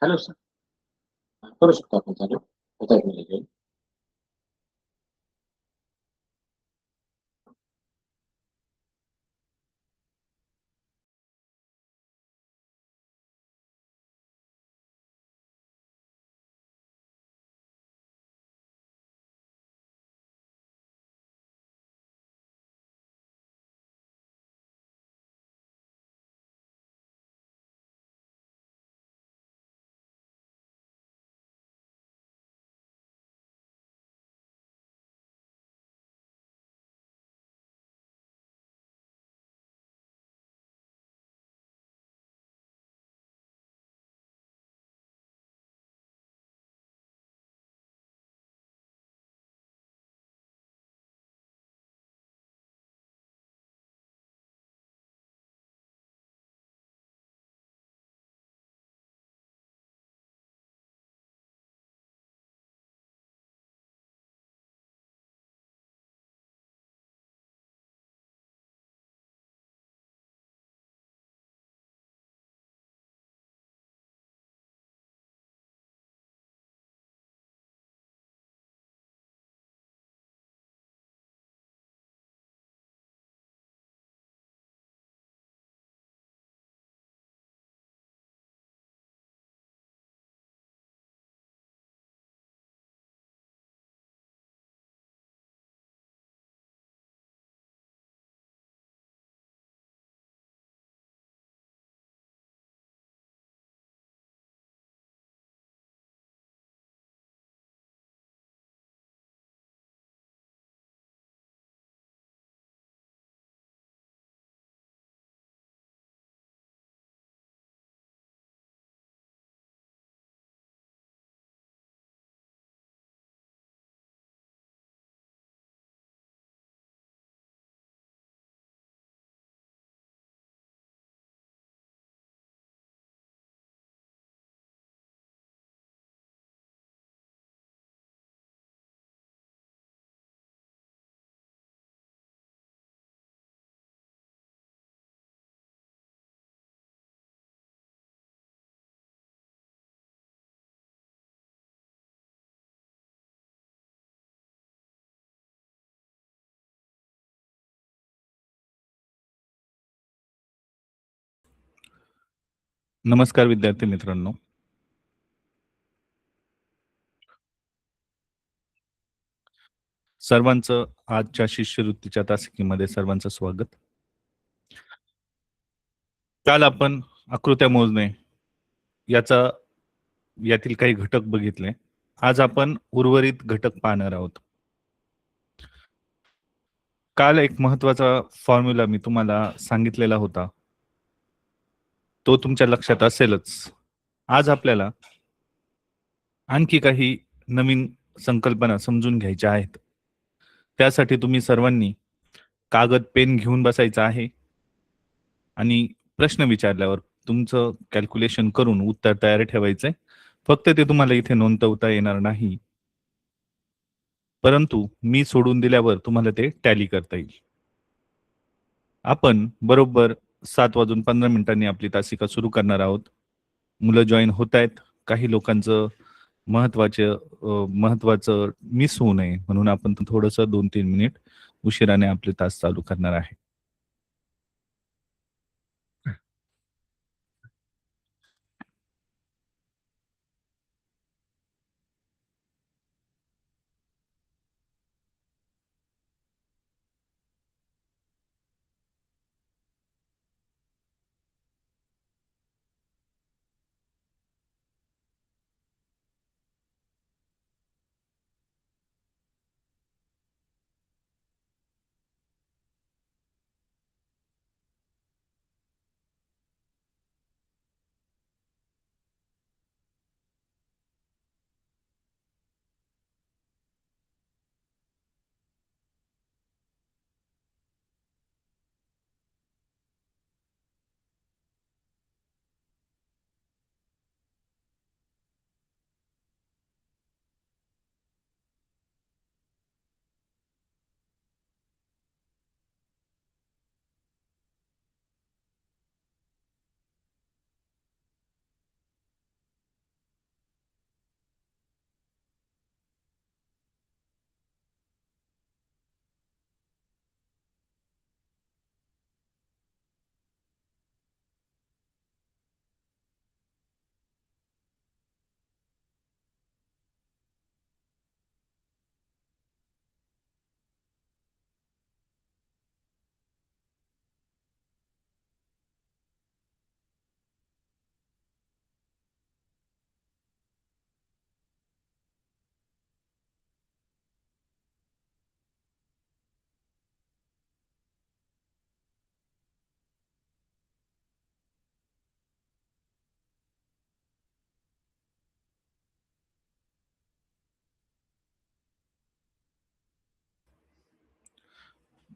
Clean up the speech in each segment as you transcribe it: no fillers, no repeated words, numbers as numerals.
Hello sir. करू शकतो आपण चालू. होत आहेत मला जॉइन. नमस्कार विद्यार्थी मित्रांनो. सर्वांचं आजच्या शिष्यवृत्तीच्या तासिकेमध्ये सर्वांचं स्वागत. काल आपण आकृत्या मोजणे यातील काही घटक बघितले. आज आपण उर्वरित घटक पाहणार आहोत. काल एक महत्वाचा फॉर्म्युला मी तुम्हाला सांगितलेला होता, तो तुमच्या लक्षात असेलच. आज आपल्याला आणखी काही नवीन संकल्पना समजून घ्यायच्या आहेत. त्यासाठी तुम्ही सर्वांनी कागद पेन घेऊन बसायचं आहे आणि प्रश्न विचारल्यावर तुमचं कॅल्क्युलेशन करून उत्तर तयार ठेवायचंय. फक्त ते तुम्हाला इथे नोंदवता येणार नाही, परंतु मी सोडून दिल्यावर तुम्हाला ते टॅली करता येईल. आपण बरोबर 7:15 आपली तासिका सुरू करणार आहोत. मुलं जॉईन होत आहेत. काही लोकांचं महत्वाचं मिस होऊ नये म्हणून आपण थोडंसं 2-3 मिनिट उशिराने आपले तास चालू करणार आहे.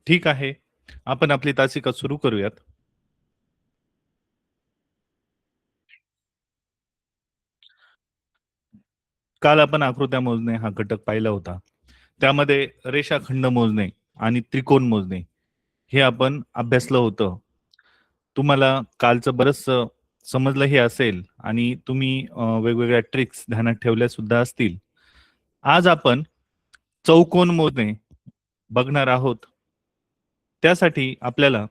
ठीक आहे, आपण आपली तासिका सुरू करूयात. काल आपण आकृत्या मोजणे हा घटक पाहिला होता. त्यामध्ये रेषाखंड मोजणे आणि त्रिकोण मोजणे हे आपण अभ्यासलं होतं. तुम्हाला कालचं बरंचसं समजलंही असेल आणि तुम्ही वेगवेगळ्या ट्रिक्स ध्यानात ठेवल्या सुद्धा असतील. आज आपण चौकोन मोजणे बघणार आहोत. त्यासाठी आपल्याला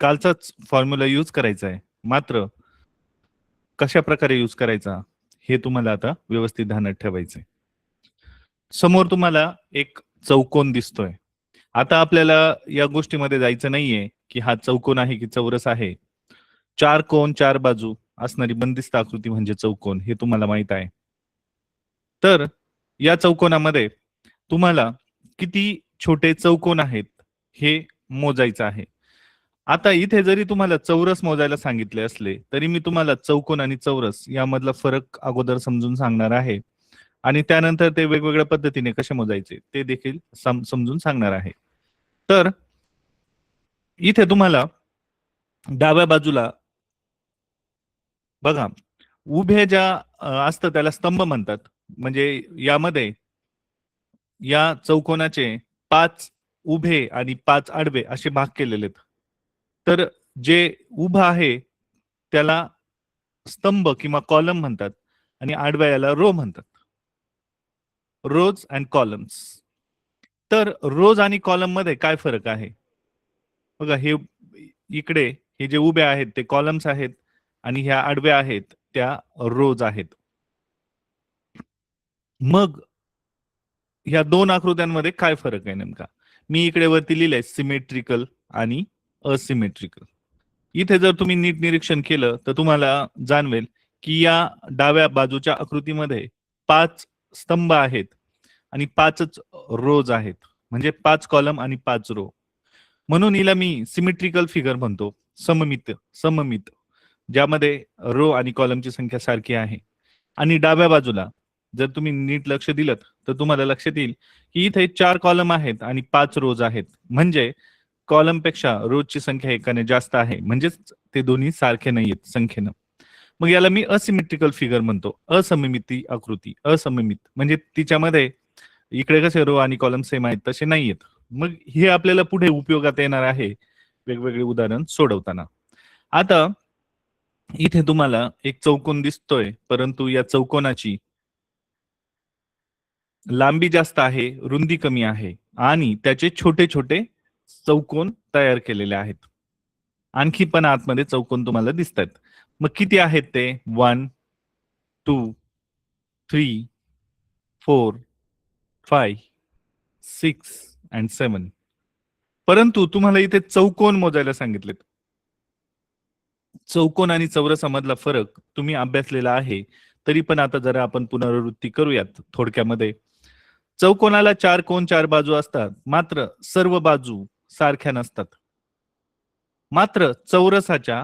कालचाच फॉर्म्युला यूज करायचा आहे. मात्र कशा प्रकारे यूज करायचा हे तुम्हाला आता व्यवस्थित ध्यानात ठेवायचंय. समोर तुम्हाला एक चौकोन दिसतोय. आता आपल्याला या गोष्टीमध्ये जायचं नाहीये की हा चौकोन आहे की चौरस आहे. 4 कोन 4 बाजू असणारी बंदिस्त आकृती म्हणजे चौकोन हे तुम्हाला माहित आहे. तर या चौकोनामध्ये तुम्हाला किती छोटे चौकोन आहेत हे मोजायचं आहे. आता इथे जरी तुम्हाला चौरस मोजायला सांगितले असले तरी मी तुम्हाला चौकोन आणि चौरस यामधला फरक अगोदर समजून सांगणार आहे आणि त्यानंतर ते वेगवेगळ्या पद्धतीने कसे मोजायचे ते देखील समजून सांगणार आहे. तर इथे तुम्हाला डाव्या बाजूला बघा, उभे ज्या असतं त्याला स्तंभ म्हणतात. म्हणजे यामध्ये या चौकोनाचे 5 उभे आणि 5 आडवे असे भाग केलेले आहेत. तर जे उभं आहे त्याला स्तंभ किंवा कॉलम म्हणतात आणि आडव्या याला रो म्हणतात. रोज अँड कॉलम्स. तर रोज आणि कॉलम मध्ये काय फरक आहे? बघा, हे इकडे हे जे उभे आहेत ते कॉलम्स आहेत आणि ह्या आडव्या आहेत त्या रोज आहेत. मग ह्या दोन आकृत्यांमध्ये काय फरक आहे नेमका? मी इकडे वरती लिहिलंय सिमेट्रिकल आणि असिमेट्रिकल. इथे जर तुम्ही नीट निरीक्षण केलं तर तुम्हाला जाणवेल की या डाव्या बाजूच्या आकृतीमध्ये 5 स्तंभ आहेत आणि 5च रोज आहेत. म्हणजे 5 कॉलम आणि 5 रो. म्हणून हिला मी सिमेट्रिकल फिगर म्हणतो. सममित ज्यामध्ये रो आणि कॉलमची संख्या सारखी आहे. आणि डाव्या बाजूला जर तुम्ही नीट लक्ष दिलं तर तुम्हाला लक्षात येईल की इथे 4 कॉलम आहेत आणि 5 रोज आहेत. म्हणजे कॉलम पेक्षा रोजची संख्या एकाने जास्त आहे. म्हणजेच ते दोन्ही सारखे नाहीयेत संख्येनं. मग याला मी असिमेट्रिकल फिगर म्हणतो. असममिती आकृती. असममित म्हणजे तिच्यामध्ये इकडे कसे रो आणि कॉलम सेम आहेत तसे नाहीयेत. मग हे आपल्याला पुढे उपयोगात येणार आहे वेगवेगळे उदाहरण सोडवताना. आता इथे तुम्हाला एक चौकोन दिसतोय, परंतु या चौकोनाची लांबी जास्त आहे, रुंदी कमी आहे आणि त्याचे छोटे छोटे चौकोन तयार केलेले आहेत. आणखी पण आतमध्ये चौकोन तुम्हाला दिसत आहेत. मग किती आहेत ते? 1 2 3 4 5 6 and 7. परंतु तुम्हाला इथे चौकोन मोजायला सांगितलेत. चौकोन आणि चौरसामधला फरक तुम्ही अभ्यासलेला आहे. तरी पण आता जरा आपण पुनरावृत्ती करूयात थोडक्यामध्ये. चौकोनाला 4 कोन 4 बाजू असतात, मात्र सर्व बाजू सारख्या नसतात. मात्र चौरसाच्या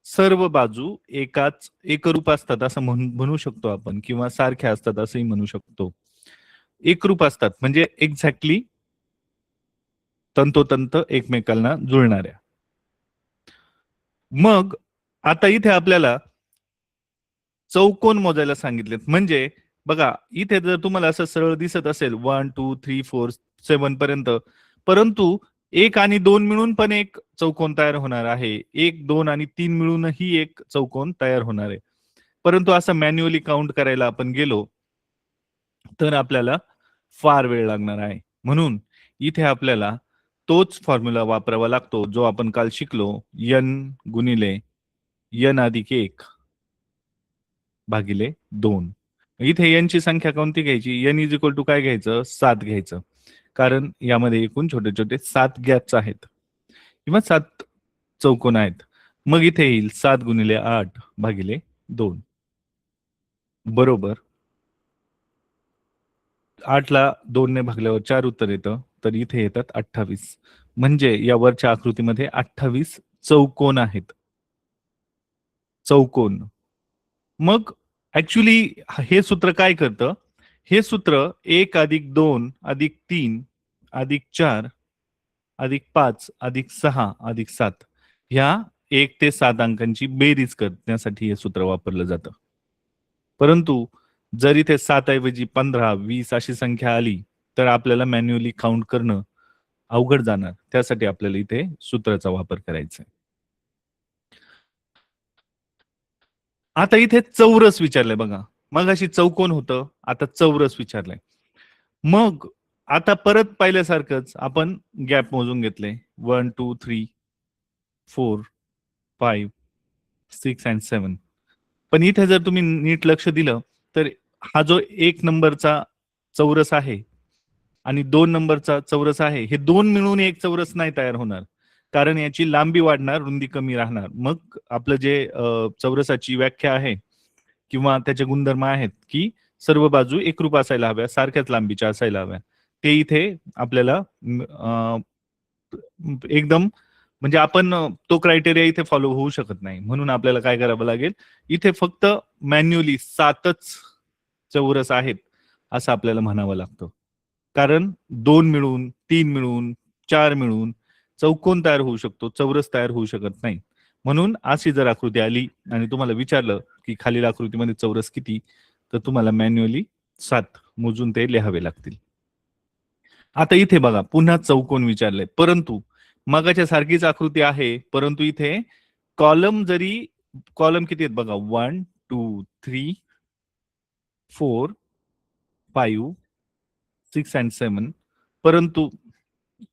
सर्व बाजू एकरूप असतात असं म्हणू शकतो आपण, किंवा सारख्या असतात असंही म्हणू शकतो. एकरूप असतात म्हणजे एक्झॅक्टली तंतोतंत एकमेकांना जुळणाऱ्या. मग आता इथे आपल्याला चौकोन मोजायला सांगितलेत. म्हणजे बघा, इथे जर तुम्हाला असं सरळ दिसत असेल 1 2 3 4 7 पर्यंत, परंतु 1 आणि 2 मिळून पण एक चौकोन तयार होणार आहे. 1 2 आणि 3 मिळूनही एक चौकोन तयार होणार आहे. परंतु असं मॅन्युअली काउंट करायला आपण गेलो तर आपल्याला फार वेळ लागणार आहे. म्हणून इथे आपल्याला तोच फॉर्म्युला वापरावा लागतो जो आपण काल शिकलो, n गुणिले n अधिक 1 भागिले 2. इथे n ची संख्या कोणती घ्यायची? n इज इक्वल टू काय घ्यायचं? 7 घ्यायचं. कारण यामध्ये एकूण छोटे छोटे 7 गॅप्स आहेत किंवा 7 चौकोन आहेत. मग इथे येईल 7 गुणिले 8 भागिले 2 बरोबर 8 ला 2 ने भागल्यावर 4 उत्तर येतं. तर इथे येतात 28. म्हणजे या वरच्या आकृतीमध्ये 28 चौकोन आहेत. चौकोन. मग ऍक्च्युली हे सूत्र काय करतं? हे सूत्र 1 अधिक 2 अधिक 3 अधिक 4 अधिक 5 अधिक 6 अधिक 7 ह्या 1 ते 7 अंकांची बेरीज करण्यासाठी हे सूत्र वापरलं जातं. परंतु जर इथे 7 ऐवजी 15, 20 अशी संख्या आली तर आपल्याला मॅन्युअली काउंट करणं अवघड जाणार. त्यासाठी आपल्याला इथे सूत्राचा वापर करायचा आहे. आता इथे चौरस विचारलंय बघा. मगाशी चौकोन होतं, आता चौरस विचारलंय. मग आता परत पाहिल्यासारखंच आपण गॅप मोजून घेतले. 1 2 3 4 5 6 अँड 7. पण इथे जर तुम्ही नीट लक्ष दिलं तर हा जो 1 नंबरचा चौरस आहे आणि 2 नंबरचा चौरस आहे, हे 2 मिळून एक चौरस नाही तयार होणार. कारण याची लांबी वाढणार, रुंदी कमी राहणार. मग आपलं जे चौरसाची व्याख्या आहे किंवा त्याचे गुणधर्म आहेत की सर्व बाजू एकरूप असायला हव्या, सारख्याच लांबीच्या असायला हव्या. ते इथे आपल्याला एकदम म्हणजे आपण तो क्रायटेरिया इथे फॉलो होऊ शकत नाही. म्हणून आपल्याला काय करावं लागेल, इथे फक्त मॅन्युअली 7च चौरस आहेत असं आपल्याला म्हणावं लागतं. कारण 2 मिळून, 3 मिळून, 4 मिळून चौकोन तयार होऊ शकतो, चौरस तयार होऊ शकत नाही. म्हणून अशी जर आकृती आली आणि तुम्हाला विचारलं की खालील आकृतीमध्ये चौरस किती, तर तुम्हाला मॅन्युअली 7 मोजून ते लिहावे लागतील. आता इथे बघा पुन्हा चौकोन विचारलंय, परंतु मगाच्या सारखीच आकृती आहे, परंतु इथे कॉलम किती आहेत बघा, 1 2 3 4 5 6 अँड 7, परंतु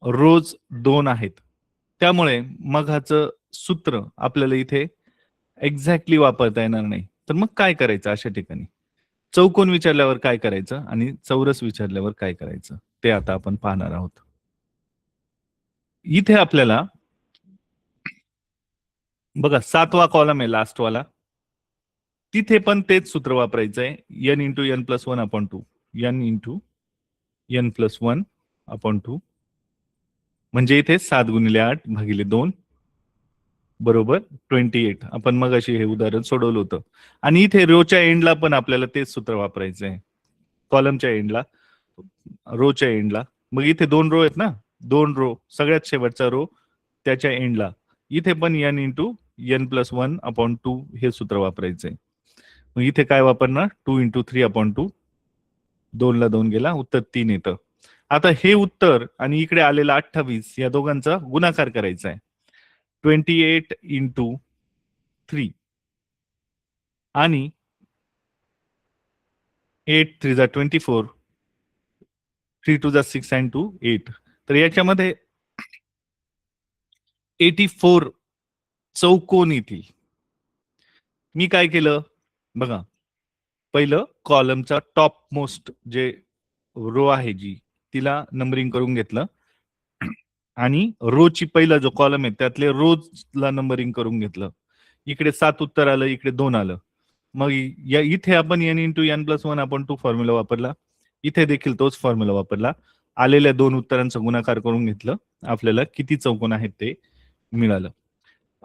रोज 2 आहेत. त्यामुळे मघाचं सूत्र आपल्याला इथे एक्झॅक्टली वापरता येणार नाही. तर मग काय करायचं अशा ठिकाणी? चौकोन विचारल्यावर काय करायचं आणि चौरस विचारल्यावर काय करायचं ते आता आपण पाहणार आहोत. इथे आपल्याला बघा 7वा कॉलम आहे लास्ट वाला, तिथे पण तेच सूत्र वापरायचं आहे. n into n plus 1 upon 2, n into n plus 1 upon 2, म्हणजे इथे 7 गुणिले 8 भागिले 2 बरोबर 28. आपण मग अशी हे उदाहरण सोडवलं होतं. आणि इथे रोच्या एंडला पण आपल्याला तेच सूत्र वापरायचं आहे. कॉलमच्या एंडला, रोच्या एंडला. मग इथे 2 रो आहेत ना, 2 रो, सगळ्यात शेवटचा रो त्याच्या एंडला इथे पण n into n plus 1 upon 2 हे सूत्र वापरायचंय. मग इथे काय वापरणार, 2 इंटू 3 अपॉन 2, 2 ला 2 गेला, उत्तर 3 येतं. आता हे उत्तर आणि इकडे आलेला 28 या दोघांचा गुणाकार करायचा आहे. 28 इंटू 3 आणि 8 3 जा 24, 3 2 जा 6 अँड 2 8. तर याच्यामध्ये 84 चौकोन येतील. मी काय केलं बघा, पहिलं कॉलमचा टॉप मोस्ट जे रो आहे जी तिला नंबरिंग करून घेतलं आणि रोची पहिला जो कॉलम आहे त्यातले रोजला नंबरिंग करून घेतलं. इकडे 7 उत्तर आलं, इकडे 2 आलं. मग या इथे आपण n into n plus 1 upon 2 formula वापरला. इथे देखील तोच फॉर्म्युला वापरला. आलेल्या 2 उत्तरांचा गुणाकार करून घेतलं. आपल्याला किती चौकोन आहेत ते मिळालं.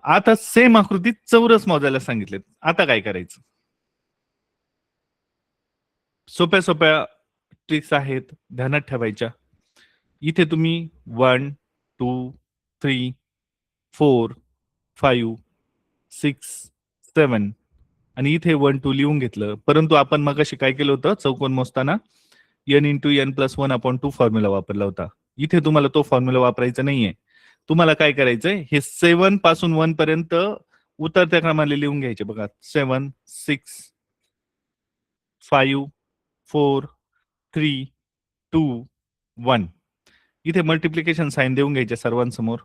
आता सेम आकृतीत चौरस मोजायला सांगितलेत. आता काय करायचं? सोप्या सोप्या ट्रिक्स आहेत, ध्यानात ठेवायच्या. इथे तुम्ही 1 2 3 4 5 6 7 आणि इथे 1 2 लिहून घेतलं. परंतु आपण मगाशी काय केलं होतं, चौकोन मोजताना n into n plus 1 upon 2 formula वापरला होता. इथे तुम्हाला तो फॉर्म्युला वापरायचा नाहीये. तुम्हाला काय करायचंय, हे 7 पासून 1 पर्यंत उतरत्या क्रमाने लिहून घ्यायचे बघा. 7 6 5 4 3 2 1. इथे मल्टिप्लिकेशन साइन देऊन घ्यायचे सर्वांसमोर.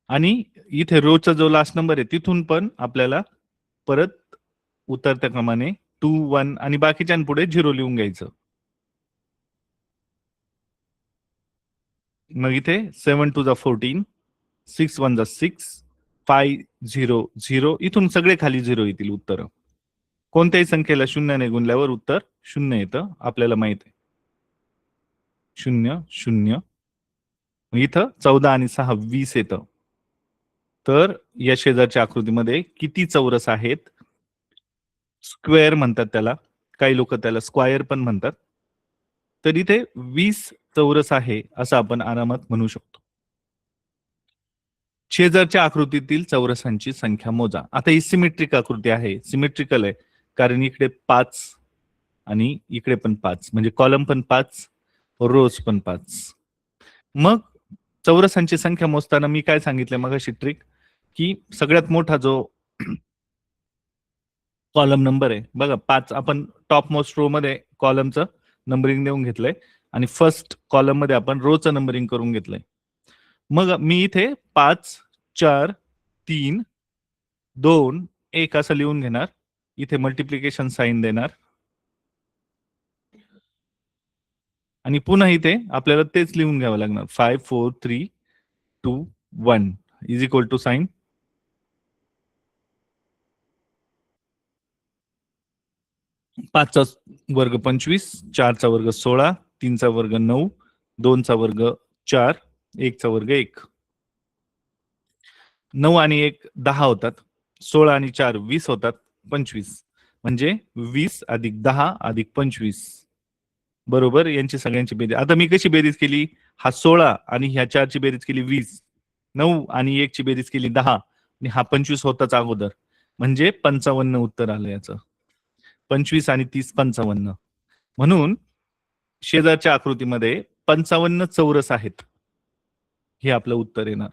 आणि इथे रोचा जो लास्ट नंबर आहे तिथून पण आपल्याला परत उतरत्या क्रमाने 2 1 आणि बाकीच्यांपुढे 0 लिहून घ्यायचं. मग इथे 7 2 जा 14, 6 1 जा 6, 5 0 0, इथून सगळे खाली 0 येतील उत्तर. कोणत्याही संख्येला 0 ने गुणल्यावर उत्तर 0 येतं, आपल्याला माहित आहे. 0 0. इथं 14 आणि 6 20 येतं. तर या शेजारच्या आकृतीमध्ये किती चौरस आहेत? स्क्वेअर म्हणतात त्याला, काही लोक त्याला स्क्वायर पण म्हणतात. तर इथे 20 चौरस आहे असं आपण आरामात म्हणू शकतो. शेजारच्या आकृतीतील चौरसांची संख्या मोजा. आता ही सिमेट्रिक आकृती आहे, सिमेट्रिकल आहे, कारण इकडे 5 आणि इकडे पण 5, म्हणजे कॉलम पण 5, रोज पण 5. मग चौरसांची संख्या मोजताना मी काय सांगितलं मगाशी ट्रिक, की सगळ्यात मोठा जो कॉलम नंबर आहे बघा 5, आपण टॉप मोस्ट रो मध्ये कॉलमचं नंबरिंग देऊन घेतलंय आणि फर्स्ट कॉलम मध्ये आपण रोचं नंबरिंग करून घेतलंय. मग मी इथे 5 4 3 2 1 असं लिहून घेणार. इथे मल्टिप्लिकेशन साइन देणार आणि पुन्हा इथे आपल्याला तेच लिहून घ्यावं लागणार. 5 4 3 2 1 इज इक्वल टू साइन 5 चा वर्ग 25, 4 चा वर्ग 16, 3 चा वर्ग 9, 2 चा वर्ग 4, 1 चा वर्ग 1. 9 आणि 1 10 होतात, 16 आणि 4 20 होतात, 25. म्हणजे 20 अधिक 10 अधिक 25 बरोबर यांची सगळ्यांची बेरीज. आता मी कशी बेरीज केली, हा 16 आणि ह्या 4 ची बेरीज केली 20, 9 आणि 1 ची बेरीज केली 10 आणि हा 25 होताच अगोदर, म्हणजे 55 उत्तर आलं याचं. 25 आणि 30 55. म्हणून शेजारच्या आकृतीमध्ये 55 चौरस आहेत, हे आपलं उत्तर येणार.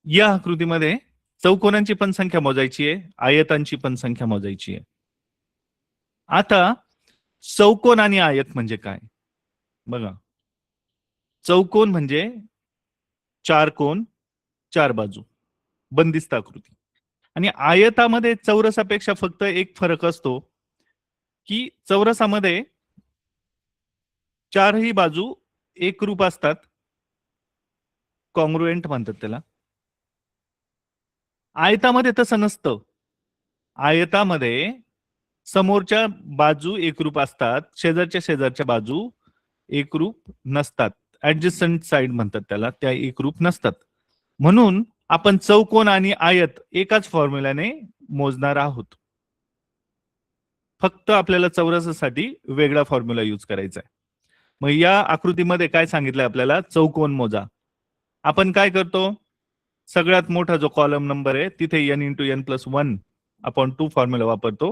या आकृतीमध्ये चौकोनांची पण संख्या मोजायची आहे, आयतांची पण संख्या मोजायची आहे. आता चौकोन आणि आयत म्हणजे काय बघा. चौकोन म्हणजे 4 कोन 4 बाजू, बंदिस्त आकृती. आणि आयतामध्ये चौरसापेक्षा फक्त एक फरक असतो, की चौरसामध्ये चारही बाजू एकरूप असतात, कॉंग्रुएंट म्हणतात त्याला. आयतामध्ये तसं नसतं. आयतामध्ये समोरच्या बाजू एकरूप असतात, शेजारच्या बाजू एकरूप नसतात. ऍडजस्टंट साइड म्हणतात त्याला, त्या एकरूप नसतात. म्हणून आपण चौकोन आणि आयत एकाच फॉर्म्युल्याने मोजणार आहोत. फक्त आपल्याला चौरसासाठी वेगळा फॉर्म्युला यूज करायचा आहे. मग या आकृतीमध्ये काय सांगितलंय आपल्याला, चौकोन मोजा. आपण काय करतो, सगळ्यात मोठा जो कॉलम नंबर आहे तिथे n × n+1 अपॉन 2 फॉर्म्युला वापरतो.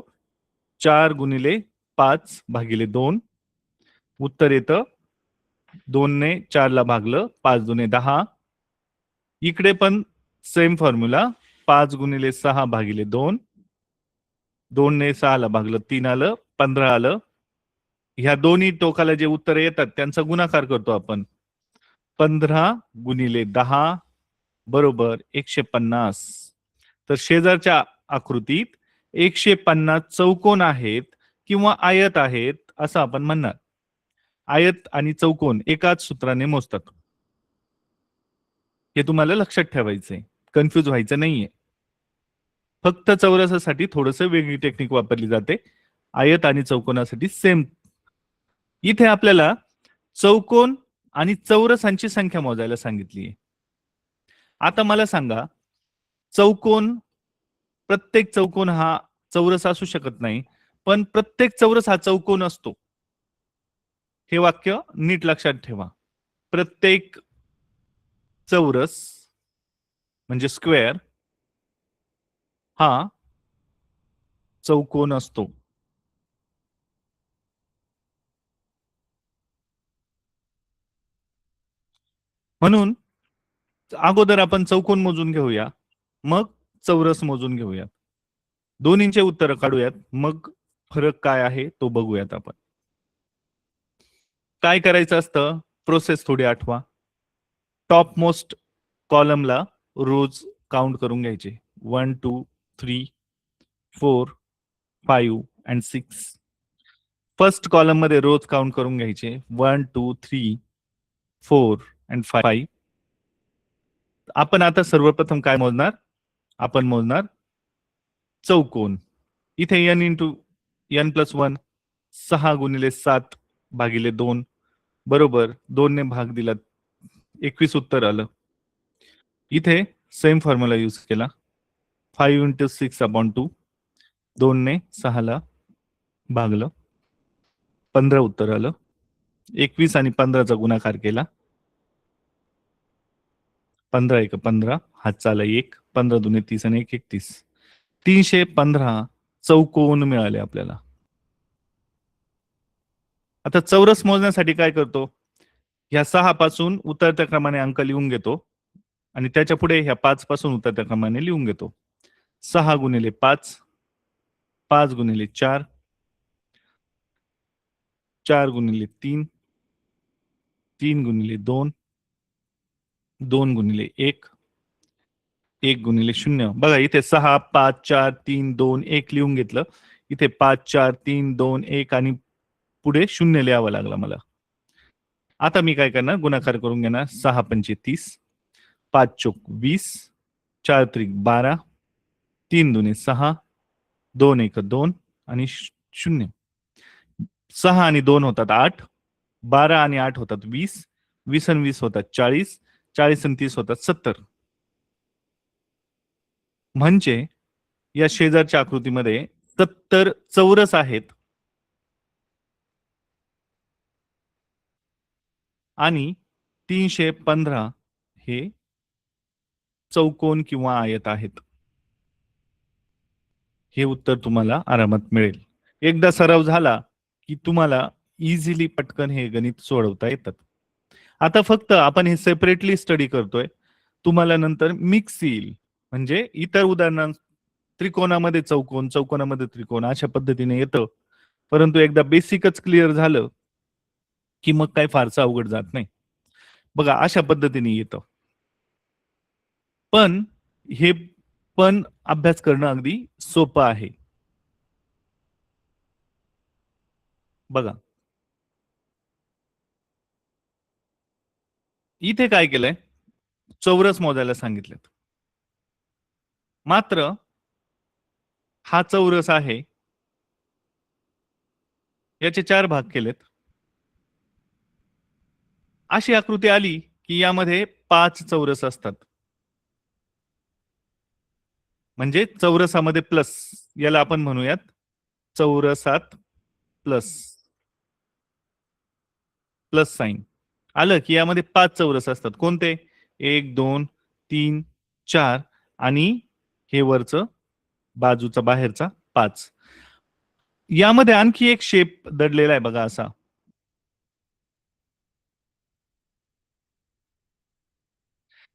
4 गुणिले 5 भागिले 2 उत्तर येतं 2 ने 4 ला भागलं, 5 दुने 10. इकडे पण सेम फॉर्म्युला, 5 गुणिले 6 भागिले 2, 2 ने 6 ला भागलं 3 आलं, 15 आलं. ह्या दोन्ही टोकाला जे उत्तर येतात त्यांचा गुणाकार करतो आपण. 15 गुणिले 10 बरोबर 150. तर शेजारच्या आकृतीत 150 चौकोन आहेत किंवा आयत आहेत असं आपण म्हणणार. आयत आणि चौकोन एकाच सूत्राने मोजतात, हे तुम्हाला लक्षात ठेवायचंय, कन्फ्युज व्हायचं नाहीये. फक्त चौरसासाठी थोडस वेगळी टेक्निक वापरली जाते, आयत आणि चौकोनासाठी सेम. इथे आपल्याला चौकोन आणि चौरसांची संख्या मोजायला सांगितली आहे. आता मला सांगा, चौकोन, प्रत्येक चौकोन हा चौरस असू शकत नाही, पण प्रत्येक चौरस हा चौकोन असतो. हे वाक्य नीट लक्षात ठेवा. प्रत्येक चौरस म्हणजे स्क्वेअर हा चौकोन असतो. म्हणून अगोदर आपण चौकोन मोजून घेऊया, मग चौरस मोजून घेऊया. दोन्हींचे उत्तर काढूयात, मग फरक काय आहे तो बघूयात आपण. काय करायचं असतं, प्रोसेस थोडी आठवा. टॉप मोस्ट कॉलमला रोज काउंट करून घ्यायचे, 1 2 3 4 5 अँड 6. फर्स्ट कॉलम मध्ये रोज काउंट करून घ्यायचे, 1 2 3 4 अँड 5. आपण आता सर्वप्रथम काय मोजणार, आपण मोजणार चौकोन. इथे n × n+1 6 गुणिले 7 भागिले 2 बरोबर 2 ने भाग दिला 21 उत्तर आलं. इथे सेम फॉर्म्युला यूज केला, 5 × 6 अपॉन 2, 2 ने 6 ला भागलं. 15 उत्तर आलं. 21 आणि 15चा गुणाकार केला. 15 एक 15, हातचा आला 1, 15 दुने 30 आणि 1 31. 315 चौकोन मिळाले आपल्याला. आता चौरस मोजण्यासाठी काय करतो? ह्या 6 पासून उतरत्या क्रमाने अंक लिहून घेतो आणि त्याच्या पुढे ह्या 5 पासून उतरत्या क्रमाने लिहून घेतो. 6 गुणिले 5, 5 गुणिले 4, 4 गुणिले 3, 3 गुणिले 2, 2 गुणिले 1, 1 गुणिले 0. बघा इथे 6, 5, 4, 3, 2, 1 लिहून घेतलं. इथे 5, 4, 3, 2, 1 आणि पुढे 0 लिहावं लागलं मला. आता मी काय करणार? गुणाकार करून घेणार. 6 पंचे 30, 5 चोक 20, 4 त्रिक 12, 3 दुने 6, 2 एक 2 आणि 0. 6 आणि 2 होतात 8, 12 आणि 8 होतात 20, 20 आणि 20 होतात 40, 40 आणि 30 होतात 70. म्हणजे या शेजारच्या आकृतीमध्ये 70 चौरस आहेत आणि 315 हे चौकोन किंवा आयत आहेत. हे उत्तर तुम्हाला आरामात मिळेल. एकदा सराव झाला की तुम्हाला इझिली पटकन हे गणित सोडवता येतात. आता फक्त आपण हे सेपरेटली स्टडी करतोय. तुम्हाला नंतर मिक्स येईल. म्हणजे इतर उदाहरणांत त्रिकोणामध्ये चौकोन, चौकोनामध्ये त्रिकोण अशा पद्धतीने येतं. परंतु एकदा बेसिकच क्लिअर झालं की मग काय फारसं अवघड जात नाही. बघा अशा पद्धतीने येतं. पण हे पण अभ्यास करणं अगदी सोपं आहे. बघा इथे काय केलंय? चौरस मोजायला सांगितलेत. मात्र हा चौरस आहे, याचे 4 भाग केलेत. अशी आकृती आली की यामध्ये 5 चौरस असतात. म्हणजे चौरसामध्ये प्लस, याला आपण म्हणूयात चौरसात प्लस, प्लस साइन आलं की यामध्ये 5 चौरस असतात. कोणते? 1 2 3 4 आणि हे वरचं बाजूचा बाहेरचा 5. यामध्ये आणखी एक शेप दडलेला आहे बघा असा.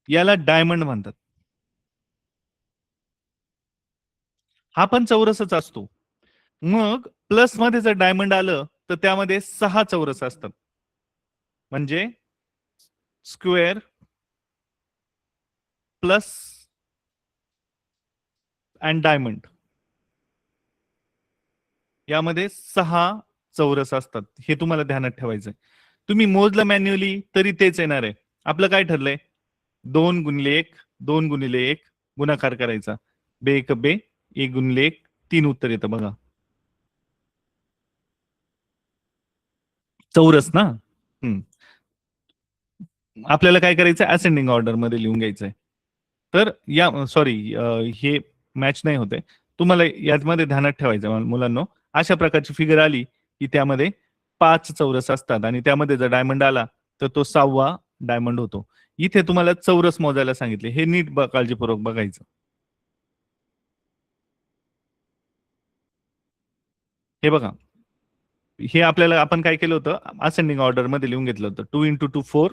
याला डायमंड म्हणतात. हा पण चौरसच असतो. मग प्लस मध्ये जर डायमंड आलं तर त्यामध्ये 6 चौरस असतात. म्हणजे स्क्वेअर प्लस अँड डायमंड, यामध्ये 6 चौरस असतात. हे तुम्हाला ध्यानात ठेवायचंय. तुम्ही मोजलं मॅन्युअली तरी तेच येणार आहे. आपलं काय ठरलंय? 2 गुणिले 1, 2 गुणिले 1 गुणाकार करायचा. बे एक बे, 1 गुणिले 1 3 उत्तर येतं बघा. चौरस ना. आपल्याला काय करायचं? असेंडिंग ऑर्डर मध्ये लिहून घ्यायचंय. तर या सॉरी हे मॅच नाही होते. तुम्हाला यामध्ये ध्यानात ठेवायचं मुलांनो, अशा प्रकारची फिगर आली की त्यामध्ये 5 चौरस असतात आणि त्यामध्ये जर डायमंड आला तर तो 6वा डायमंड होतो. इथे तुम्हाला चौरस मोजायला सांगितले. हे नीट काळजीपूर्वक बघायचं. हे बघा, हे आपल्याला आपण काय केलं होतं? असेंडिंग ऑर्डर मध्ये लिहून घेतलं होतं. 2 × 2 4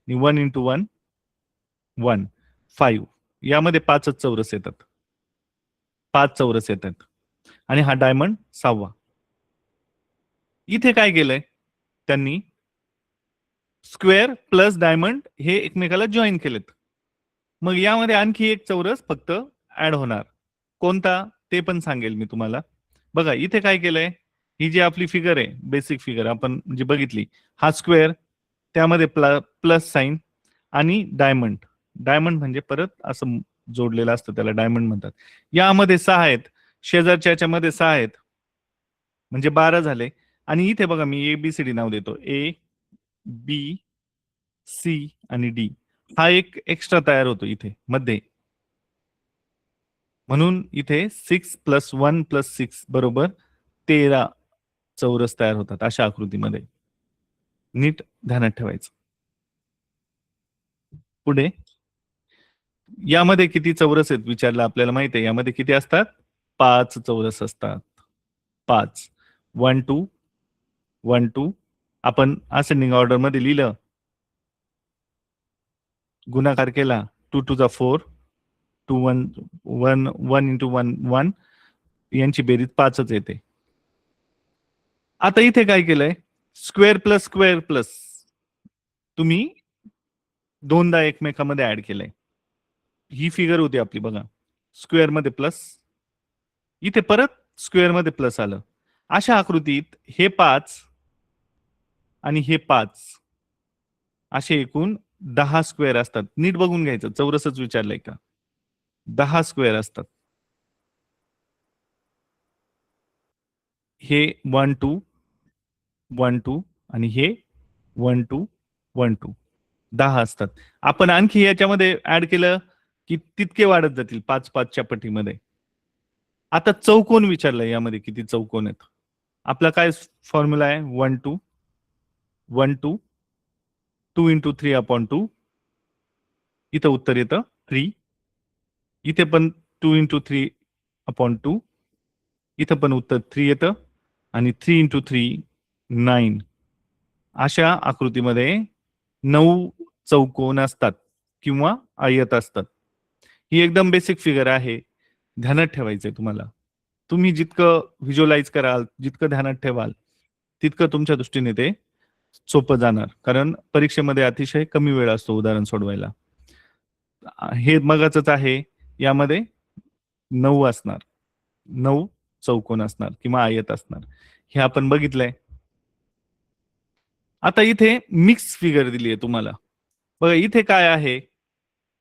आणि 1 × 1 1 5. यामध्ये 5च चौरस येतात. 5 चौरस येतात आणि हा डायमंड 6वा. इथे काय केलंय त्यांनी? स्क्वेअर प्लस डायमंड हे एकमेकाला जॉईन केलेत. मग यामध्ये आणखी एक चौरस फक्त ऍड होणार. कोणता? ते पण सांगेल मी तुम्हाला. बघा इथे काय केलंय? ही जी आपली फिगर आहे, बेसिक फिगर आपण जी बघितली, हा स्क्वेअर, त्यामध्ये प्लस साइन आणि डायमंड. डायमंड म्हणजे परत असं जोडलेलं असतं, त्याला डायमंड म्हणतात. यामध्ये 6 आहेत, शेजारच्या याच्यामध्ये 6 आहेत, म्हणजे 12 झाले. आणि इथे बघा मी ABCD नाव देतो. A, B, C आणि D. हा एक एक्स्ट्रा तयार होतो इथे मध्ये. म्हणून इथे 6 + 1 + 6 बरोबर 13 चौरस तयार होतात अशा आकृतीमध्ये. नीट ध्यानात ठेवायचं. पुढे यामध्ये किती चौरस आहेत विचारलं आपल्याला माहिती आहे. यामध्ये किती असतात? 5 चौरस असतात. 5. 1 2 1 2 आपण असेंडिंग ऑर्डर मध्ये लिहिलं, गुणाकार केला 2 टू द 4, 2 1 1 1 इंटू 1 1, यांची बेरीज 5च येते. आता इथे काय केलंय? स्क्वेअर प्लस स्क्वेअर प्लस तुम्ही दोनदा एकमेकांमध्ये ऍड केलंय. ही फिगर होती आपली बघा, स्क्वेअर मध्ये प्लस, इथे परत स्क्वेअर मध्ये प्लस आलं. अशा आकृतीत हे 5 आणि हे 5 असे एकूण 10 स्क्वेअर असतात. नीट बघून घ्यायचं, चौरसच विचारलंय का? 10 स्क्वेअर असतात. हे 1 2 1 2 आणि हे 1 2 1 2 10 असतात. आपण आणखी याच्यामध्ये ऍड केलं की तितके वाढत जातील 5 5च्या पटीमध्ये. आता चौकोन विचारलंय, यामध्ये किती चौकोन आहेत? आपला काय फॉर्म्युला आहे? 1 2 1 2 2 इंटू 3 अपॉन 2. इथं उत्तर येतं 3. इथे पण 2 इंटू 3 अपॉन 2. इथं पण उत्तर 3 येतं आणि 3 इंटू 3 9. अशा आकृतीमध्ये 9 चौकोन असतात किंवा आयत असतात. ही एकदम बेसिक फिगर आहे, ध्यानात ठेवायचंय तुम्हाला. तुम्ही जितकं व्हिज्युअलाइज कराल, जितकं ध्यानात ठेवाल, तितकं तुमच्या दृष्टीने ते सोपं जाणार. कारण परीक्षेमध्ये अतिशय कमी वेळ असतो उदाहरण सोडवायला. हे मगाचच आहे, यामध्ये 9 असणार, 9 चौकोन असणार किंवा आयत असणार, हे आपण बघितलंय. आता इथे मिक्स फिगर दिली आहे तुम्हाला. बघा इथे काय आहे?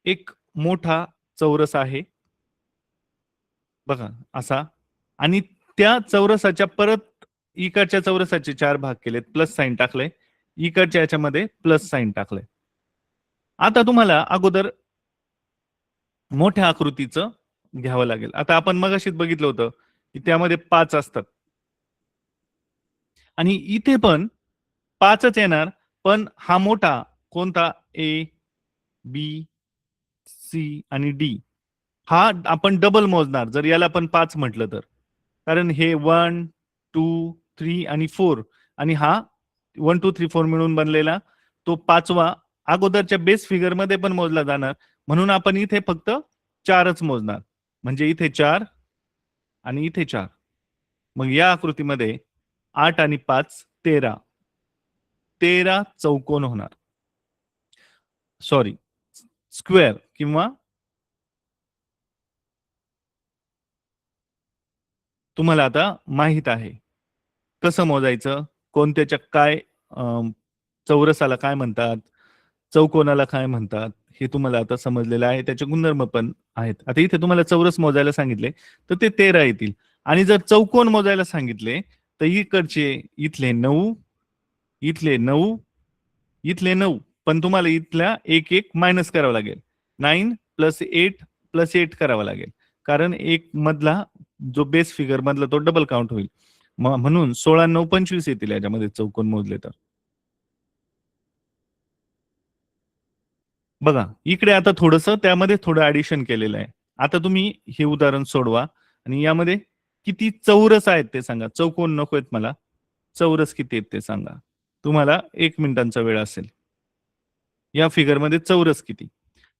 एक मोठा चौरस आहे बघा असा, आणि त्या चौरसाच्या परत इकडच्या चौरसाचे 4 भाग केलेत, प्लस साइन टाकले, इकडच्या याच्यामध्ये प्लस साइन टाकले. आता तुम्हाला अगोदर मोठ्या आकृतीचं घ्यावं लागेल. आता आपण मगाशीच बघितलं होतं की त्यामध्ये 5 असतात आणि इथे पण 5च येणार, पण हा मोठा कोणता? ए, बी, सी आणि डी, हा आपण डबल मोजणार जर याला पण 5 म्हटलं तर. कारण हे 1 2 3 आणि 4 आणि हा 1 2 3 4 मिळून बनलेला तो 5वा अगोदरच्या बेस फिगर मध्ये पण मोजला जाणार, म्हणून आपण इथे फक्त 4च मोजणार. म्हणजे इथे 4 आणि इथे 4. मग या आकृतीमध्ये 8 आणि 5 13. 13 चौकोन होणार, सॉरी स्क्वेअर किंवा तुम्हाला आता माहित आहे कसं मोजायचं, कोणत्याच्या काय, चौरसाला काय म्हणतात, चौकोनाला काय म्हणतात, हे तुम्हाला आता समजलेलं आहे. त्याचे गुणधर्म पण आहेत. आता इथे तुम्हाला चौरस मोजायला सांगितले तर ते 13 येतील, आणि जर चौकोन मोजायला सांगितले तर इकडचे इथले 9, इथले 9, इथले 9, पण तुम्हाला इथल्या एक एक मायनस करावं लागेल. 9 प्लस 8 प्लस 8 करावं लागेल, कारण एक मधला जो बेस फिगर मधला तो डबल काउंट होईल. म्हणून 16 9 25 येतील याच्यामध्ये चौकोन मोजले तर. बघा इकडे आता थोडस त्यामध्ये थोडं ऍडिशन केलेलं आहे. आता तुम्ही हे उदाहरण सोडवा आणि यामध्ये किती चौरस आहेत ते सांगा. चौकोन नको आहेत मला, चौरस किती आहेत ते सांगा. तुम्हाला 1 मिनिटांचा वेळ असेल. या फिगर मध्ये चौरस किती?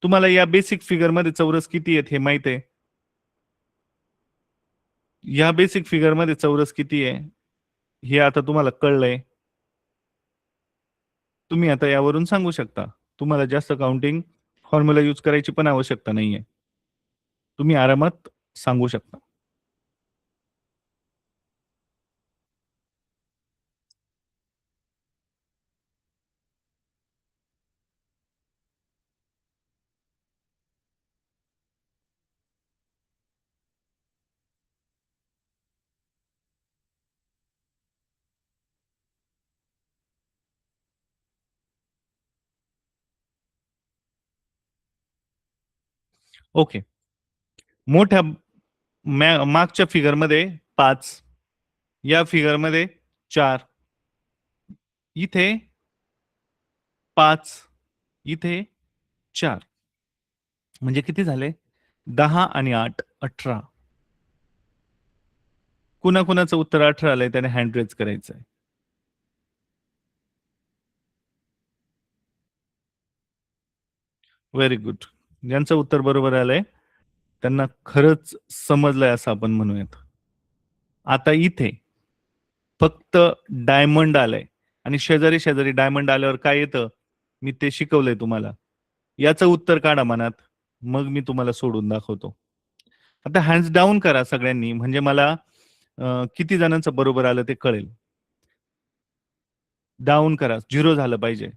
तुम्हाला या बेसिक फिगर मध्ये चौरस किती आहेत हे माहित आहे? या बेसिक फिगर मध्ये चौरस किती आहे हे आता तुम्हाला कळलंय. तुम्ही आता यावरून सांगू शकता. तुम्हाला जास्त काउंटिंग फॉर्म्युला यूज करायची पण आवश्यकता नाहीये. तुम्ही आरामात सांगू शकता. ओके. मोठ्या मागच्या फिगर मध्ये 5, या फिगर मध्ये 4, इथे 5, इथे 4, म्हणजे किती झाले? 10 आणि 8 18. कुणाकुणाचं उत्तर 18 आलंय त्याने हँड रेज करायचंय. Very good. ज्यांचं उत्तर बरोबर आलंय त्यांना खरंच समजलंय असं आपण म्हणूयात. आता इथे फक्त डायमंड आलंय आणि शेजारी शेजारी डायमंड आल्यावर काय येतं मी ते शिकवलंय तुम्हाला. याचं उत्तर काढा मनात, मग मी तुम्हाला सोडून दाखवतो. आता हँड्स डाऊन करा सगळ्यांनी, म्हणजे मला किती जणांचं बरोबर आलं ते कळेल. डाऊन करा, 0 झालं पाहिजे.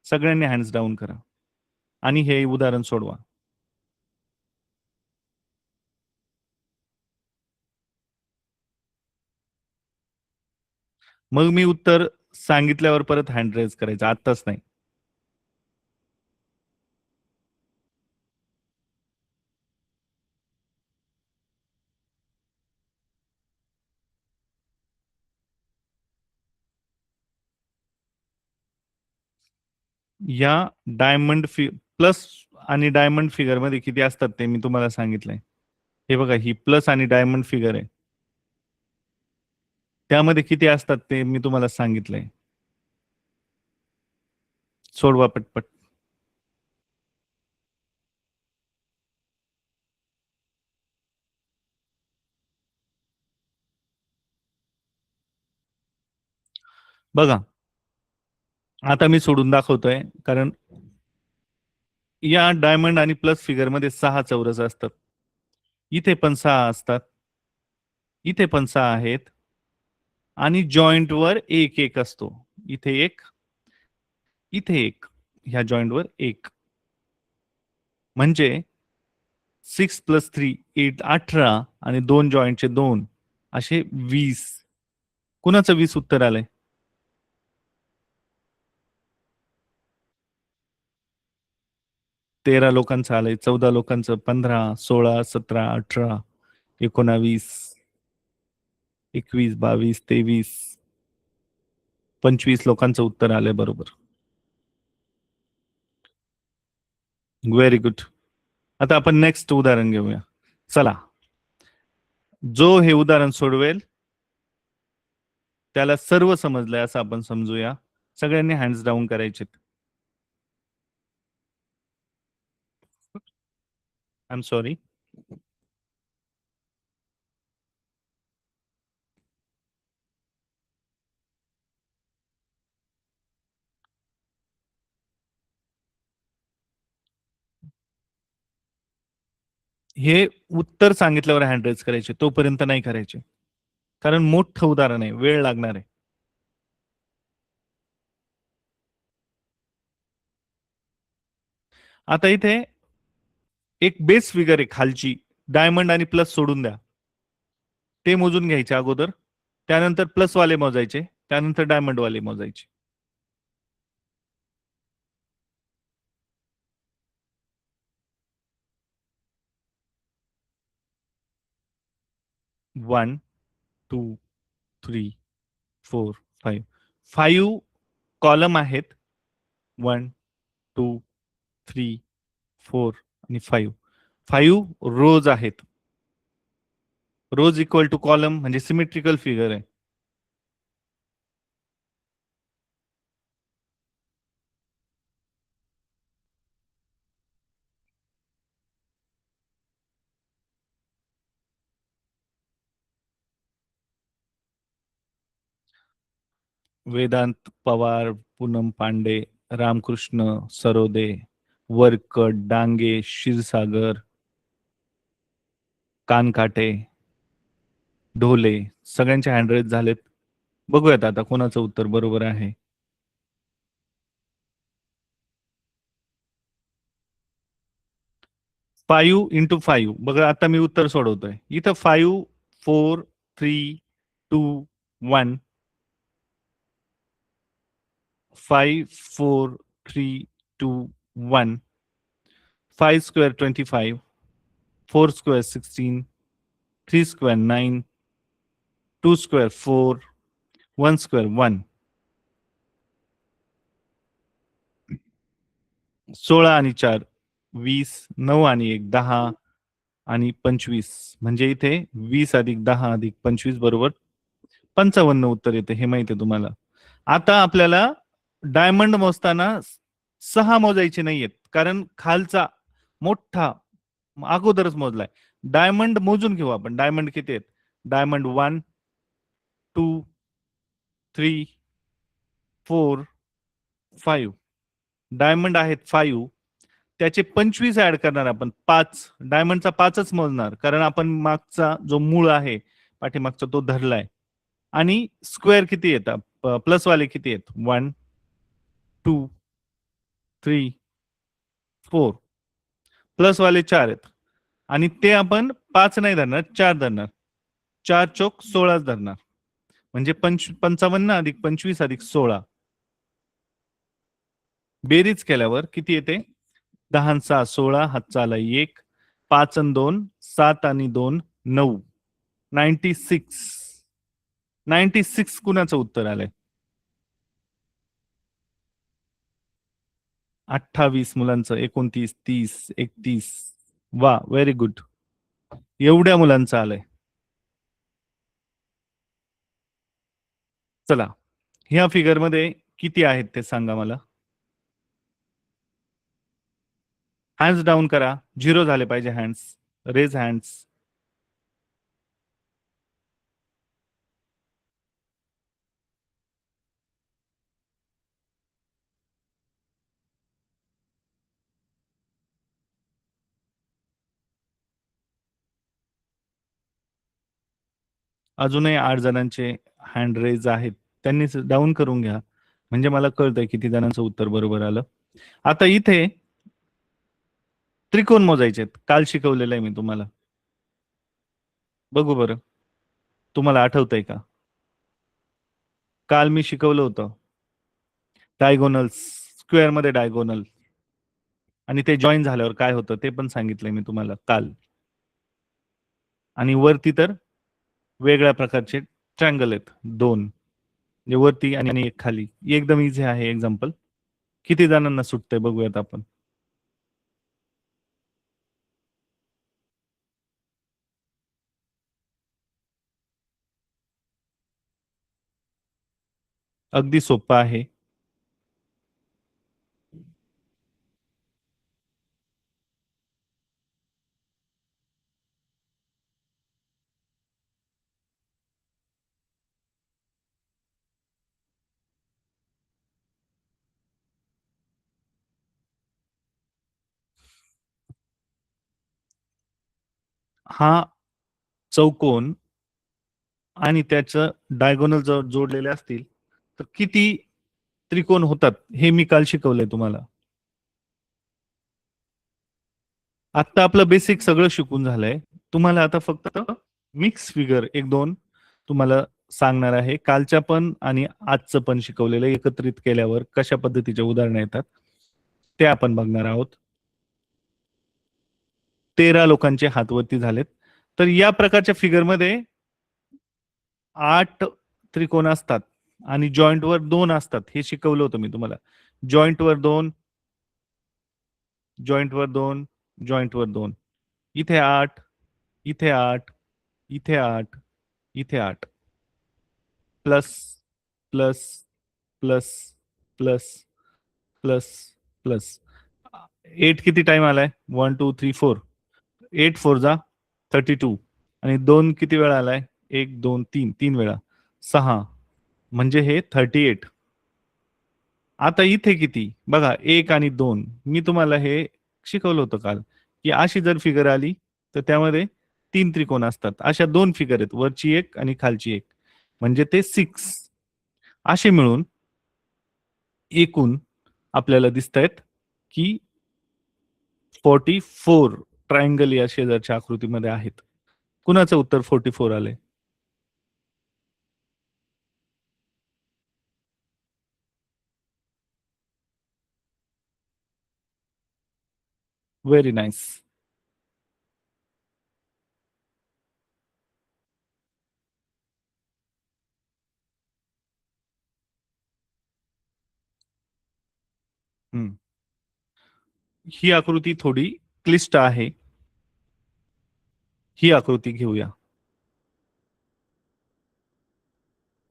सगळ्यांनी हँड्स डाऊन करा आणि हे उदाहरण सोडवा. मग मी उत्तर सांगितल्यावर परत हँड रेज करायचं, आत्ताच नाही. या डायमंड प्लस आणि डायमंड फिगर मध्ये किती असतात ते मी तुम्हाला सांगितलंय. हे बघा, ही प्लस आणि डायमंड फिगर आहे. त्यामध्ये किती असतात ते मी तुम्हाला सांगितलंय. सोडवा पटपट. बघा, आता मी सोडून दाखवतोय, कारण या डायमंड आणि प्लस फिगर मध्ये 6 चौरस असतात. इथे पण 6 असतात, इथे पण 6 आहेत आणि जॉईंट वर एक एक असतो. इथे एक, इथे एक, ह्या जॉईंट वर एक, म्हणजे 6 + 3 8 18 आणि 2 जॉईंटचे 2 असे 20. कुणाचं 20 उत्तर आलंय? 13 लोकांचं आलंय, 14 लोकांचं, 15, 16, 17, 18, 19, 21, 22, 23, 25 लोकांचं उत्तर आलंय बरोबर. Very good. आता आपण नेक्स्ट उदाहरण घेऊया. चला, जो हे उदाहरण सोडवेल त्याला सर्व समजलंय असं आपण समजूया. सगळ्यांनी हँड्स डाऊन करायचे. I am sorry. हे उत्तर सांगितल्यावर हँड रेज करायचे, तोपर्यंत नाही करायचे, कारण मोठं उदाहरण आहे, वेळ लागणार आहे. आता इथे एक बेस फिगर आहे खालची, डायमंड आणि प्लस सोडून द्या, ते मोजून घ्यायचे अगोदर, त्यानंतर प्लस वाले मोजायचे, त्यानंतर डायमंड वाले मोजायचे. वन, 2, 3, 4, 5. 5 कॉलम आहेत. 1, 2, 3, 4 आणि 5. 5 रोज आहेत. रोज इक्वल टू कॉलम म्हणजे सिमेट्रिकल फिगर आहे. वेदांत पवार, पूनम पांडे, रामकृष्ण सरोदे, वरकड, डांगे, क्षीरसागर, कानकाटे, ढोले, सगळ्यांचे हँड रेज झालेत. बघूयात आता कोणाचं उत्तर बरोबर आहे. Five into five. बघा, आता मी उत्तर सोडवतोय. इथं 5, 4, 3, 2, 1. 5, 4, 3, 2, 1. 5 square 25, 4 square 16, 3 square 9, 2 square 4, 1 square 1, 16 आणि 4 20, 9 आणि 1 10 आणि 25, म्हणजे इथे 20 अधिक 10 अधिक 25 बरोबर 55 उत्तर येते, हे माहिती आहे तुम्हाला. आता आपल्याला डायमंड मोजताना 6 मोजायचे नाहीयेत, कारण खालचा मोठा अगोदरच मोजलाय. डायमंड मोजून घेऊ आपण. डायमंड किती आहेत? डायमंड 1, 2, 3, 4, 5. डायमंड आहेत 5. त्याचे 25 ऍड करणार आपण. 5 डायमंडचा 5च मोजणार, कारण आपण मागचा जो मूळ आहे पाठीमागचा तो धरलाय. आणि स्क्वेअर किती येतात? प्लस वाले किती आहेत? 1, 2, 3, 4. प्लस वाले 4 आहेत. आणि ते आपण 5 नाही धरणार, 4 धरणार. 4 चोक 16 धरणार. म्हणजे 55 अधिक 25 अधिक 16. बेरीज केल्यावर किती येते? 10 आणि 6 16, हातचा आला 1, 5 आणि 2 7 आणि 2 9. 96. 96 कुणाचं उत्तर आलंय? 28 मुलांचं, 29, 30, 31. वा, व्हेरी गुड. एवढ्या मुलांचं आलंय. चला, ह्या फिगर मध्ये किती आहेत ते सांगा मला. हँड्स डाऊन करा. 0 झाले पाहिजे हँड्स. Raise hands. अजूनही 8 जणांचे हँड रेज आहेत. त्यांनी डाऊन करून घ्या, म्हणजे मला कळतंय किती जणांचं उत्तर बरोबर आलं. आता इथे त्रिकोण मोजायचे आहेत. काल शिकवलेलं आहे मी तुम्हाला. बघू बरं, तुम्हाला आठवतंय का? काल मी शिकवलं होतं डायगोनल, स्क्वेअर मध्ये डायगोनल, आणि ते जॉईन झाल्यावर काय होतं ते पण सांगितलंय मी तुम्हाला काल. आणि वरती तर वेगळ्या प्रकारचे ट्रँगल आहेत 2, म्हणजे वरती आणि एक खाली. एकदम इझी आहे एक्झाम्पल. किती जणांना सुटतंय बघूयात आपण. अगदी सोपं आहे. हा चौकोन आणि त्याचं डायगोनल जर जोडलेले असतील तर किती त्रिकोण होतात हे मी काल शिकवलंय तुम्हाला. आता आपलं बेसिक सगळं शिकून झालंय. तुम्हाला आता फक्त मिक्स फिगर 1-2 तुम्हाला सांगणार आहे. कालच्या पण आणि आजचं पण शिकवलेलं एकत्रित केल्यावर कशा पद्धतीचे उदाहरणं येतात ते आपण बघणार आहोत. 13 लोकांचे हात वरती झालेत. तर या प्रकारच्या फिगरमध्ये 8 त्रिकोण असतात आणि जॉइंट वर 2 असतात. हे शिकवलं होतं मी तुम्हाला. जॉइंट वर 2, जॉइंट वर 2, जॉइंट वर 2. इथे 8, इथे 8, इथे 8, इथे 8. Plus plus plus plus plus plus. 8 किती टाइम आलाय? 1 2 3 4. 8 4 जा 32. आणि 2 किती वेळा आलाय? 1 2 3, 3 वेळा. 6, म्हणजे हे 38. आता इथे किती बघा, 1 आणि 2. मी तुम्हाला हे शिकवलं होतं काल, की अशी जर फिगर आली तर त्यामध्ये 3 त्रिकोण असतात. अशा 2 फिगर आहेत, वरची एक आणि खालची एक, म्हणजे ते 6. असे मिळून एकूण आपल्याला दिसत आहेत की 44 ट्रायंगल या शेजारच्या आकृतीमध्ये आहेत. कुणाचं उत्तर 44 आलंय? Very nice. ही आकृती थोडी क्लिष्ट आहे. ही आकृती घेऊया.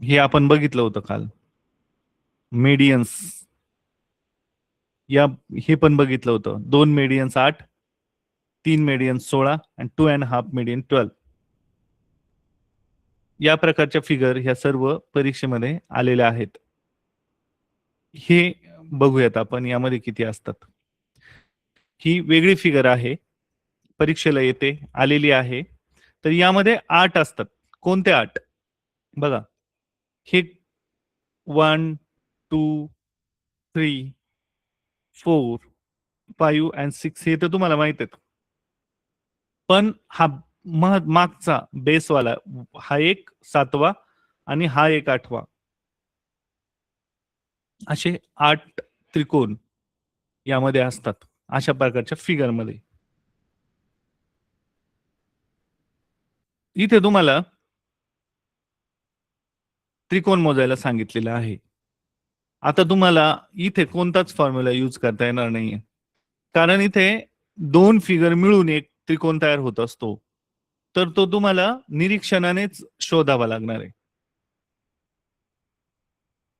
हे आपण बघितलं होतं काल. मेडियन्स या हे पण बघितलं होतं. 2 मेडियन्स 8, 3 मेडियन्स 16 आणि 2.5 मेडियन 12. या प्रकारच्या फिगर ह्या सर्व परीक्षेमध्ये आलेल्या आहेत. हे बघूयात आपण यामध्ये किती असतात. ही वेगळी फिगर आहे, परीक्षेला येते, आलेली आहे. तर यामध्ये 8 असतात. कोणते 8? बघा, हे 1 2 3 4 5 आणि 6 हे तर तुम्हाला माहित आहेत. पण हा मागचा बेसवाला हा एक 7वा आणि हा एक 8वा, असे 8 त्रिकोण यामध्ये असतात अशा प्रकारच्या फिगर मध्ये. इथे तुम्हाला त्रिकोण मोजायला सांगितलेलं आहे. आता तुम्हाला इथे कोणताच फॉर्म्युला यूज करता येणार नाहीये, कारण इथे 2 फिगर मिळून एक त्रिकोण तयार होत असतो. तर तो तुम्हाला निरीक्षणानेच शोधावा लागणार आहे.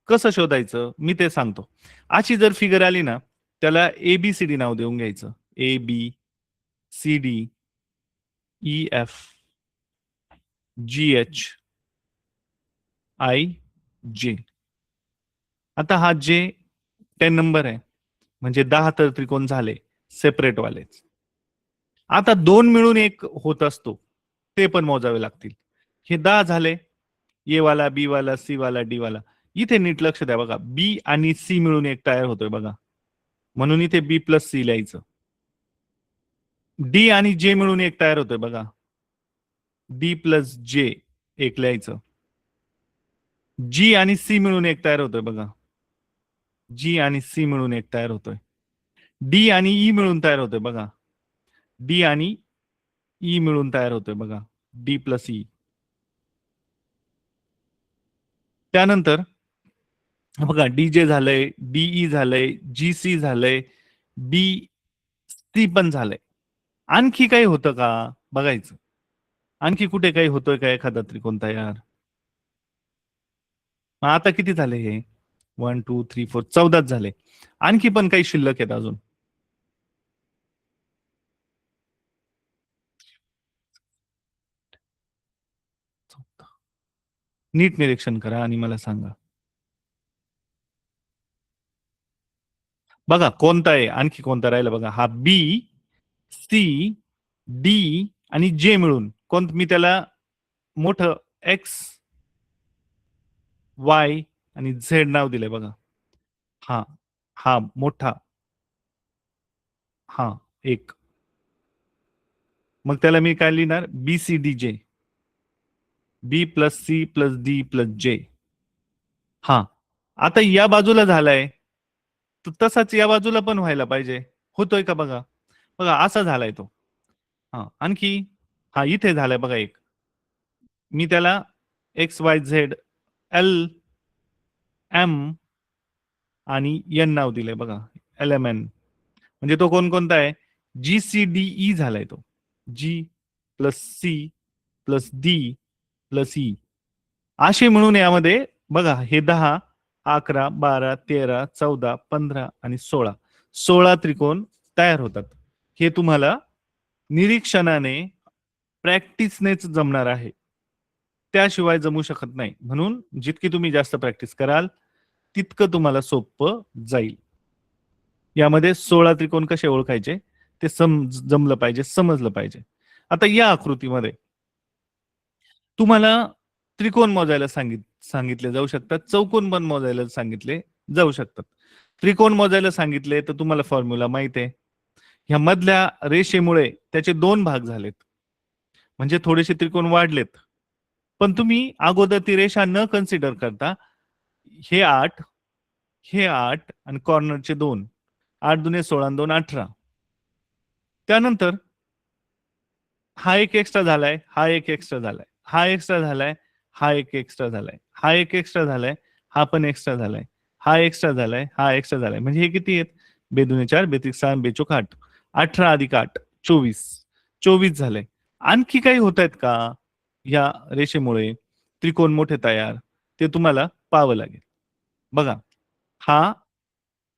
कसं शोधायचं मी ते सांगतो. अशी जर फिगर आली ना, त्याला ABCD नाव देऊन घ्यायचं. ABCD EF GHIJ. आता हा जे 10 नंबर आहे, म्हणजे 10 तर त्रिकोण झाले सेपरेट वालेच. आता 2 मिळून एक होत असतो, ते पण मोजावे लागतील. हे 10 झाले. ए वाला, बी वाला, सी वाला, डी वाला. इथे नीट लक्ष द्या बघा, बी आणि सी मिळून एक तयार होतोय बघा, म्हणून इथे बी प्लस सी लिहायचं. डी आणि जे मिळून एक तयार होतोय बघा, डी प्लस जे एक लिहायचं. जी आणि सी मिळून एक तयार होतोय बघा, जी आणि सी मिळून एक तयार होतोय. डी आणि ई मिळून तयार होतोय बघा, डी आणि ई मिळून तयार होतोय बघा, डी प्लस ई. त्यानंतर बघा, डीजे झालंय, डीई झालंय, जी सी झालंय, बी सी पण झालंय. आणखी काही होतं का बघायचं, आणखी कुठे काही होतोय का एखादा त्रिकोण तयार. आता किती झाले हे, 1 2 3 4 14 झाले. आणखी पण काही शिल्लक आहेत अजून. नीट निरीक्षण करा आणि मला सांगा. बघा कोणता आहे, आणखी कोणता राहिला बघा, हा बी सी डी आणि जे मिळून कोण, मी त्याला मोठं एक्स वाय आणि झेड नाव दिलंय बघा. हा हा मोठा, हा एक. मग त्याला मी काय लिहिणार, बी C D J, B plus C plus D plus J. हा, आता या बाजूला झालाय, तर तसाच या बाजूला पण व्हायला पाहिजे. होतोय का बघा, बघा असा झालाय तो. हा आणखी, हा इथे झालाय बघा एक, मी त्याला X Y Z L M आणि एन नाव दिलंय बघा, एल एम एन. म्हणजे तो कोणता आहे, जी सी डी ई झालाय तो, G plus C plus D plus E. असे म्हणून यामध्ये बघा, हे 10 11 12 13 14 15 आणि 16, 16 त्रिकोण तयार होतात. हे तुम्हाला निरीक्षणाने प्रॅक्टिसनेच जमणार आहे, त्याशिवाय जमू शकत नाही. म्हणून जितकी तुम्ही जास्त प्रॅक्टिस कराल तितकं तुम्हाला सोपं जाईल. यामध्ये 16 त्रिकोण कसे ओळखायचे ते जमलं पाहिजे, समजलं पाहिजे. आता या आकृतीमध्ये तुम्हाला त्रिकोण मोजायला सांगितले जाऊ शकतात, चौकोन पण मोजायला सांगितले जाऊ शकतात. त्रिकोण मोजायला सांगितले तर तुम्हाला फॉर्म्युला माहित आहे. ह्या मधल्या रेषेमुळे त्याचे 2 भाग झालेत, म्हणजे थोडेसे त्रिकोण वाढलेत. पण तुम्ही अगोदर ती रेषा न कन्सिडर करता हे 8, हे 8 आणि कॉर्नरचे 2, 8 दुने 16 2 18. त्यानंतर हा एक एक्स्ट्रा झालाय, हा एक एक्स्ट्रा झालाय, हा एक्स्ट्रा झालाय, हा एक एक्स्ट्रा झालाय, हा एक एक्स्ट्रा झालाय, हा पण एक्स्ट्रा झालाय, हा एक्स्ट्रा झालाय, हा एक्स्ट्रा झालाय. म्हणजे हे किती आहेत, बेदुने 4, बेत्रिक 6, बेचोक 8. 18 अधिक 8 24. 24 झाले. आणखी काही होत आहेत का या रेषेमुळे त्रिकोण मोठे तयार? ते तुम्हाला पाहावं लागेल. बघा, हा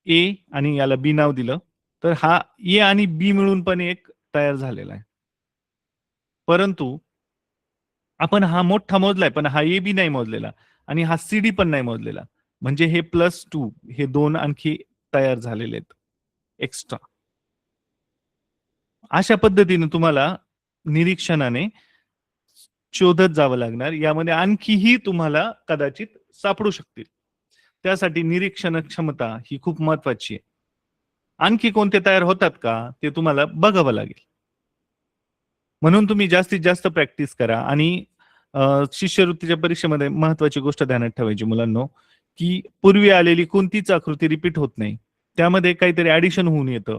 ए आणि याला बी नाव दिलं, तर हा ए आणि बी मिळून पण एक तयार झालेला आहे. परंतु आपण हा मोठा मोजलाय, पण हा ए बी नाही मोजलेला आणि हा सी डी पण नाही मोजलेला. म्हणजे हे +2 हे 2 आणखी तयार झालेले आहेत एक्स्ट्रा. अशा पद्धतीने तुम्हाला निरीक्षणाने शोधत जावं लागणार. यामध्ये आणखीही तुम्हाला कदाचित सापडू शकतील. त्यासाठी निरीक्षण क्षमता ही खूप महत्वाची आहे. आणखी कोणते तयार होतात का ते तुम्हाला बघावं लागेल. म्हणून तुम्ही जास्तीत जास्त प्रॅक्टिस करा आणि शिष्यवृत्तीच्या परीक्षेमध्ये महत्वाची गोष्ट ध्यानात ठेवायची मुलांनो, की पूर्वी आलेली कोणतीच आकृती रिपीट होत नाही. त्यामध्ये काहीतरी ॲडिशन होऊन येतं.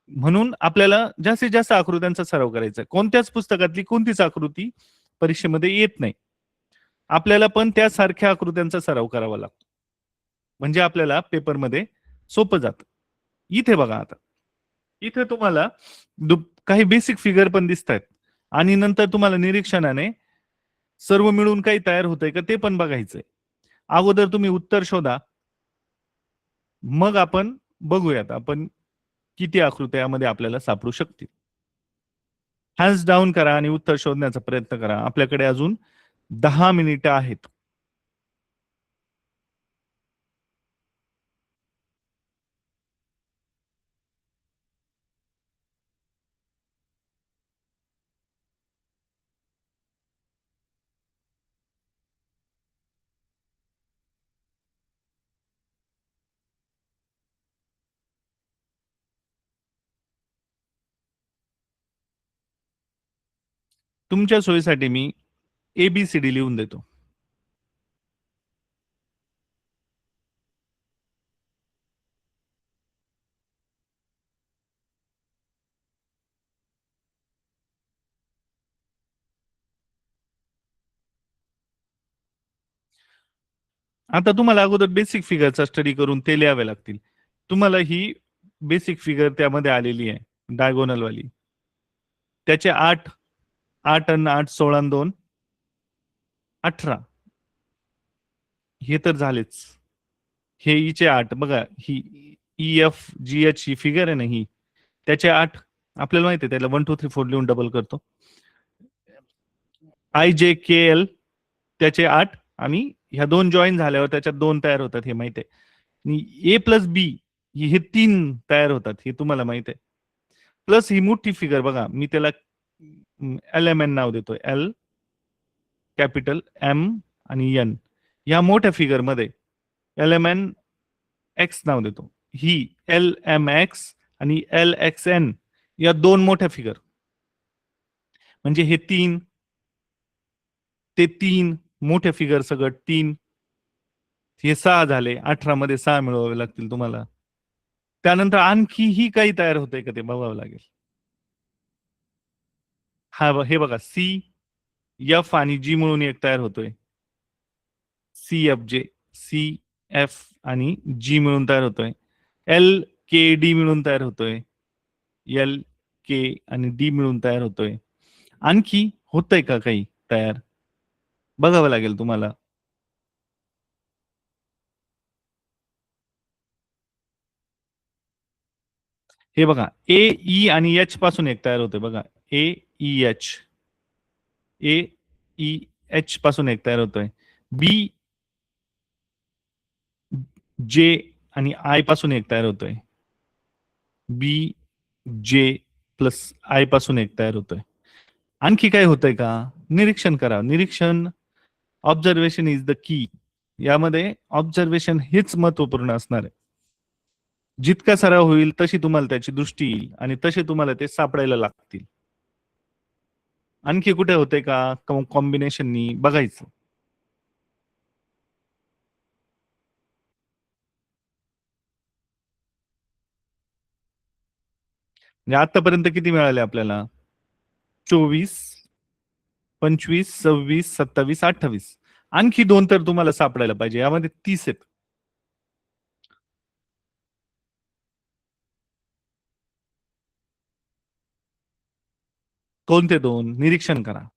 म्हणून आपल्याला जास्तीत जास्त आकृत्यांचा सराव करायचा आहे. कोणत्याच पुस्तकातली कोणतीच आकृती परीक्षेमध्ये येत नाही. आपल्याला पण त्यासारख्या आकृत्यांचा सराव करावा लागतो. म्हणजे आपल्याला पेपरमध्ये सोपं जातं. इथे बघा आता. इथे तुम्हाला काही बेसिक फिगर पण दिसतायत आणि नंतर तुम्हाला निरीक्षणाने सर्व मिळून काही तयार होतंय का ते पण बघायचंय. अगोदर तुम्ही उत्तर शोधा. मग आपण बघूयात आपण किती आकृत्या यामध्ये आपल्याला सापडू शकतील. हँड्स डाऊन करा आणि उत्तर शोधण्याचा प्रयत्न करा. आपल्याकडे अजून 10 मिनिटं आहेत. तुमच्या सोयीसाठी मी ABCD लिहून देतो. आता तुम्हाला अगोदर बेसिक फिगरचा स्टडी करून ते लिहावे लागतील. तुम्हाला ही बेसिक फिगर त्यामध्ये आलेली आहे, डायगोनल वाली. त्याचे 8 8 आणि 8 16 आणि 2 18. हे तर झालेच. हे ईचे 8 बघा, ही EFGH ही फिगर आहे ना ही, त्याचे 8 आपल्याला माहिती आहे, त्याला 1 2 3 4 लिहून डबल करतो. IJKL त्याचे 8 आणि ह्या 2 जॉईन झाल्यावर त्याच्यात 2 तयार होतात हे माहिती आहे. आणि A प्लस बी हे 3 तयार होतात हे तुम्हाला माहित आहे. प्लस ही मोठी फिगर बघा, मी त्याला LMN नाव देतोय. L कॅपिटल M आणि N. या मोठ्या फिगर मध्ये LMN X नाव देतो. ही LMX आणि LXN या 2 मोठ्या फिगर. म्हणजे हे 3 ते 3 मोठ्या फिगर सगळं 3 हे 6 झाले. 18 मध्ये 6 मिळवावे लागतील तुम्हाला. त्यानंतर आणखीही काही तयार होतंय का ते बघावं लागेल. हा हे बघा, CF आणि G मिळून एक तयार होतोय. CFJ, CF आणि G मिळून तयार होतोय. LKD मिळून तयार होतोय. LK आणि D मिळून तयार होतोय. आणखी होतंय का काही तयार? बघावं लागेल तुम्हाला. हे बघा, AE आणि H पासून एक तयार होतोय बघा. AEH. AEH पासून एक तयार होतोय. BJ आणि I पासून एक तयार होतोय. BJ प्लस I पासून एक तयार होतोय. आणखी काय होतंय का? निरीक्षण करा. निरीक्षण, ऑब्झर्वेशन इज द की. यामध्ये ऑब्झर्वेशन हेच महत्वपूर्ण असणार आहे. जितका सराव होईल तशी तुम्हाला त्याची दृष्टी येईल आणि तसे तुम्हाला ते सापडायला लागतील. आणखी कुठे होते का कॉम्बिनेशननी बघायचं. म्हणजे आतापर्यंत किती मिळाले आपल्याला? 24, 25, 26, 27, 28. आणखी 2 तर तुम्हाला सापडायला पाहिजे. यामध्ये 30 आहेत. कोणते दोन निरीक्षण करा.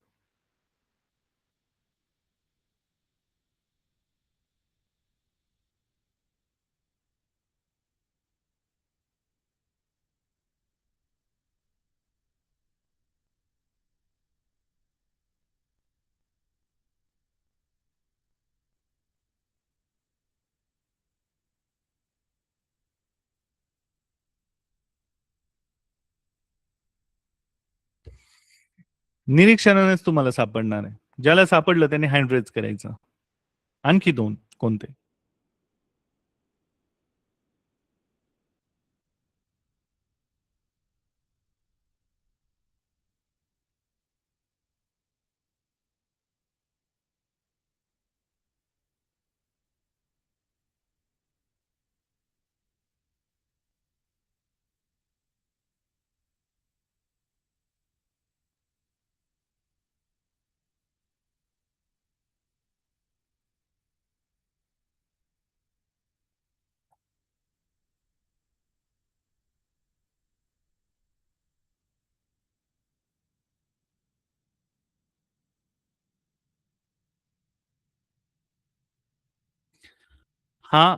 निरीक्षणानेच तुम्हाला सापडणार आहे. ज्याला सापडलं त्याने हँड रेज करायचं. आणखी दोन कोणते? हा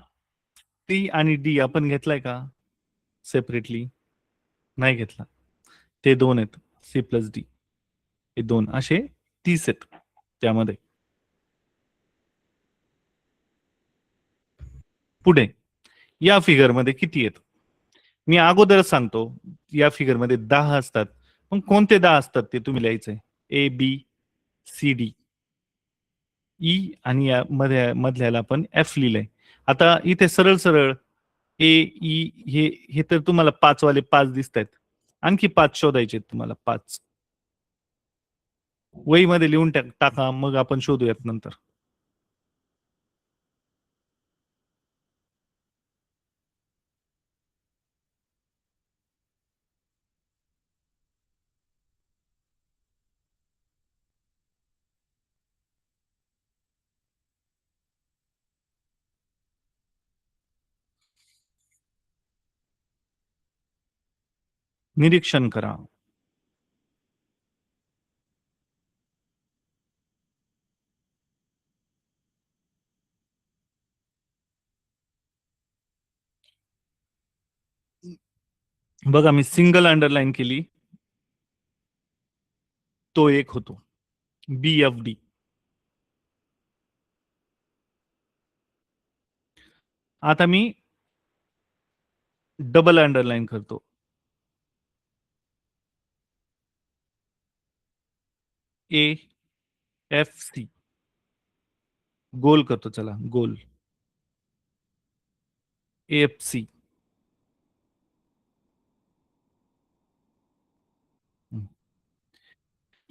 टी आणि डी आपण घेतलाय का सेपरेटली? नाही घेतला. ते दोन आहेत, सी प्लस डी. हे दोन असे 30 आहेत त्यामध्ये. पुढे या फिगर मध्ये किती आहेत? मी अगोदरच सांगतो, या फिगर मध्ये 10 असतात. मग कोणते 10 असतात ते तुम्ही लिहायचंय. A B C D E आणि या मध्ये मधल्याला आपण एफ लिहिलंय. आता इथे सरळ सरळ ए ई हे हे तर तुम्हाला 5 वाले 5 दिसत आहेत. आणखी 5 शोधायचे तुम्हाला. 5 वहीमध्ये लिहून टाका, मग आपण शोधूयात नंतर. निरीक्षण करा. बघा मी सिंगल अंडरलाईन केली, तो एक होतो बी एफ डी. आता मी डबल अंडरलाईन करतो, ए एफ सी. गोल करतो, चला गोल. A F C.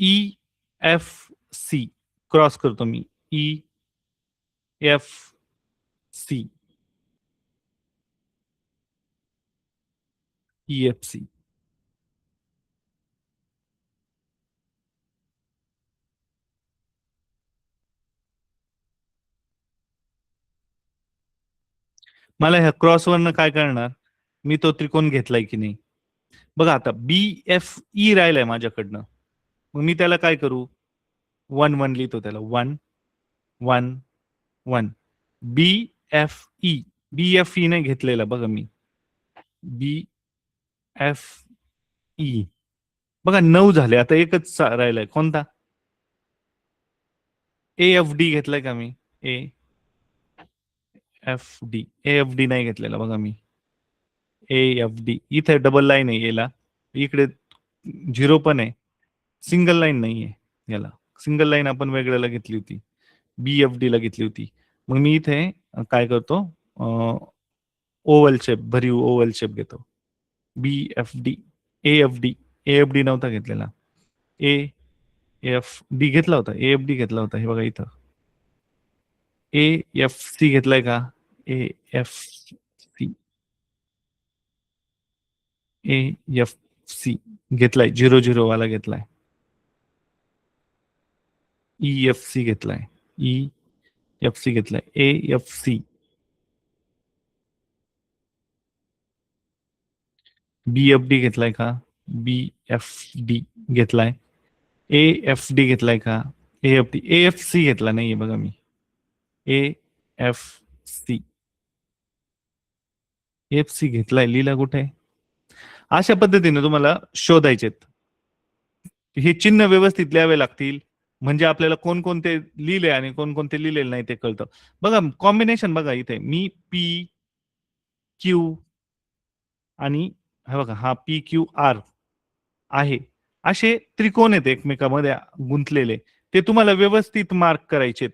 E F C cross करतो मी. E F C. E F C. मला ह्या क्रॉसवरनं काय करणार, मी तो त्रिकोण घेतलाय की नाही. बघा आता बी एफ ई राहिलाय माझ्याकडनं. मग मी त्याला काय करू, 1 1 लिहितो त्याला. 1 1 1. बी एफ ई. बी एफ ई ने घेतलेला बघा मी. बी एफ ई. बघा 9 झाले. आता एकच राहिलाय, कोणता? ए एफ डी घेतलाय का मी? A F D. A F D नाही घेतलेला बघा मी. ए एफ डी इथे डबल लाईन आहे याला, इकडे झिरो पण आहे. सिंगल लाईन नाहीये याला. सिंगल लाईन आपण वेगळ्याला घेतली होती, बी एफ डी ला घेतली होती. मग मी इथे काय करतो, ओव्हल शेप, भरीव ओव्हल शेप घेतो. B F D. A F D. A F D नव्हता घेतलेला. ए एफ डी घेतला होता. ए एफ डी घेतला होता, हे बघा इथं. ए एफ सी घेतलाय का? A F C. A F C घेतलाय, 0 0 वाला घेतलाय. ई एफ सी घेतलाय. ई एफ सी घेतलाय. A F C. B F D घेतलाय का? बी एफ डी घेतलाय. AFD घेतलाय का? AFD, AFC घेतला नाहीये बघा मी. AFC, AFC घेतलाय, लिहिला कुठे आहे? अशा पद्धतीने तुम्हाला शोधायचेत. हे चिन्ह व्यवस्थित लिहावे लागतील, म्हणजे आपल्याला कोणकोणते लिहिले आणि कोणकोणते लिहिलेले नाही ते कळतं. बघा कॉम्बिनेशन बघा इथे, मी PQ आणि हे बघा हा PQR आहे, असे त्रिकोण आहेत एकमेकांमध्ये गुंतलेले, ते तुम्हाला व्यवस्थित मार्क करायचेत.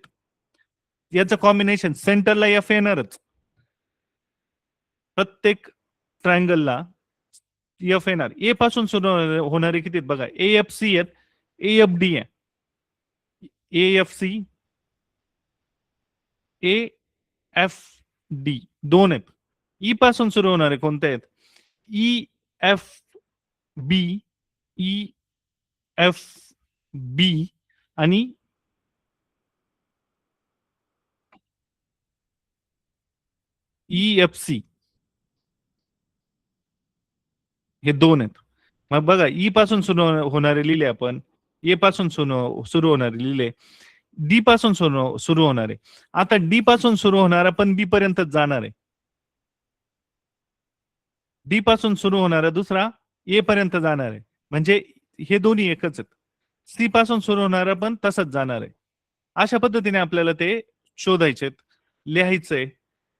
याचं कॉम्बिनेशन सेंटरला F येणारच, प्रत्येक ट्रायंगलला F येणार. ए पासून सुरू होणारे किती आहेत बघा, AFC आहेत, AFD आहे, AFC, AFD दोन आहेत. ई पासून सुरू होणारे कोणते आहेत? EFB, EFB आणि EFC, हे दोन आहेत. मग बघा ई पासून सुरू होणारे लिहिले आपण, ए पासून सुरू होणारे लिहिले, डी पासून सुरू होणारे. आता डी पासून सुरू होणारा पण बी पर्यंत जाणार आहे. डी पासून सुरू होणारा दुसरा ए पर्यंत जाणार आहे, म्हणजे हे दोन्ही एकच आहेत. सी पासून सुरू होणारा पण तसंच जाणार आहे. अशा पद्धतीने आपल्याला ते शोधायचे, लिहायचंय,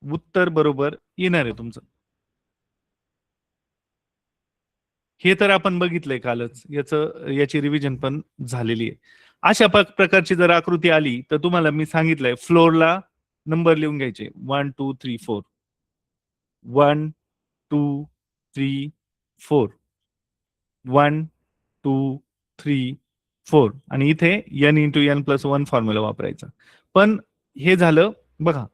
उत्तर बरोबर येणार आहे तुमचं. हे तर आपण बघितलंय कालच, याची रिव्हिजन पण झालेली आहे. अशा प्रकारची जर आकृती आली तर तुम्हाला मी सांगितलंय फ्लोअरला नंबर लिहून घ्यायचे, 1 2 3 4, 1 2 3 4, 1 2 3 4, आणि इथे n×n+1 फॉर्म्युला वापरायचा. पण हे झालं बघा,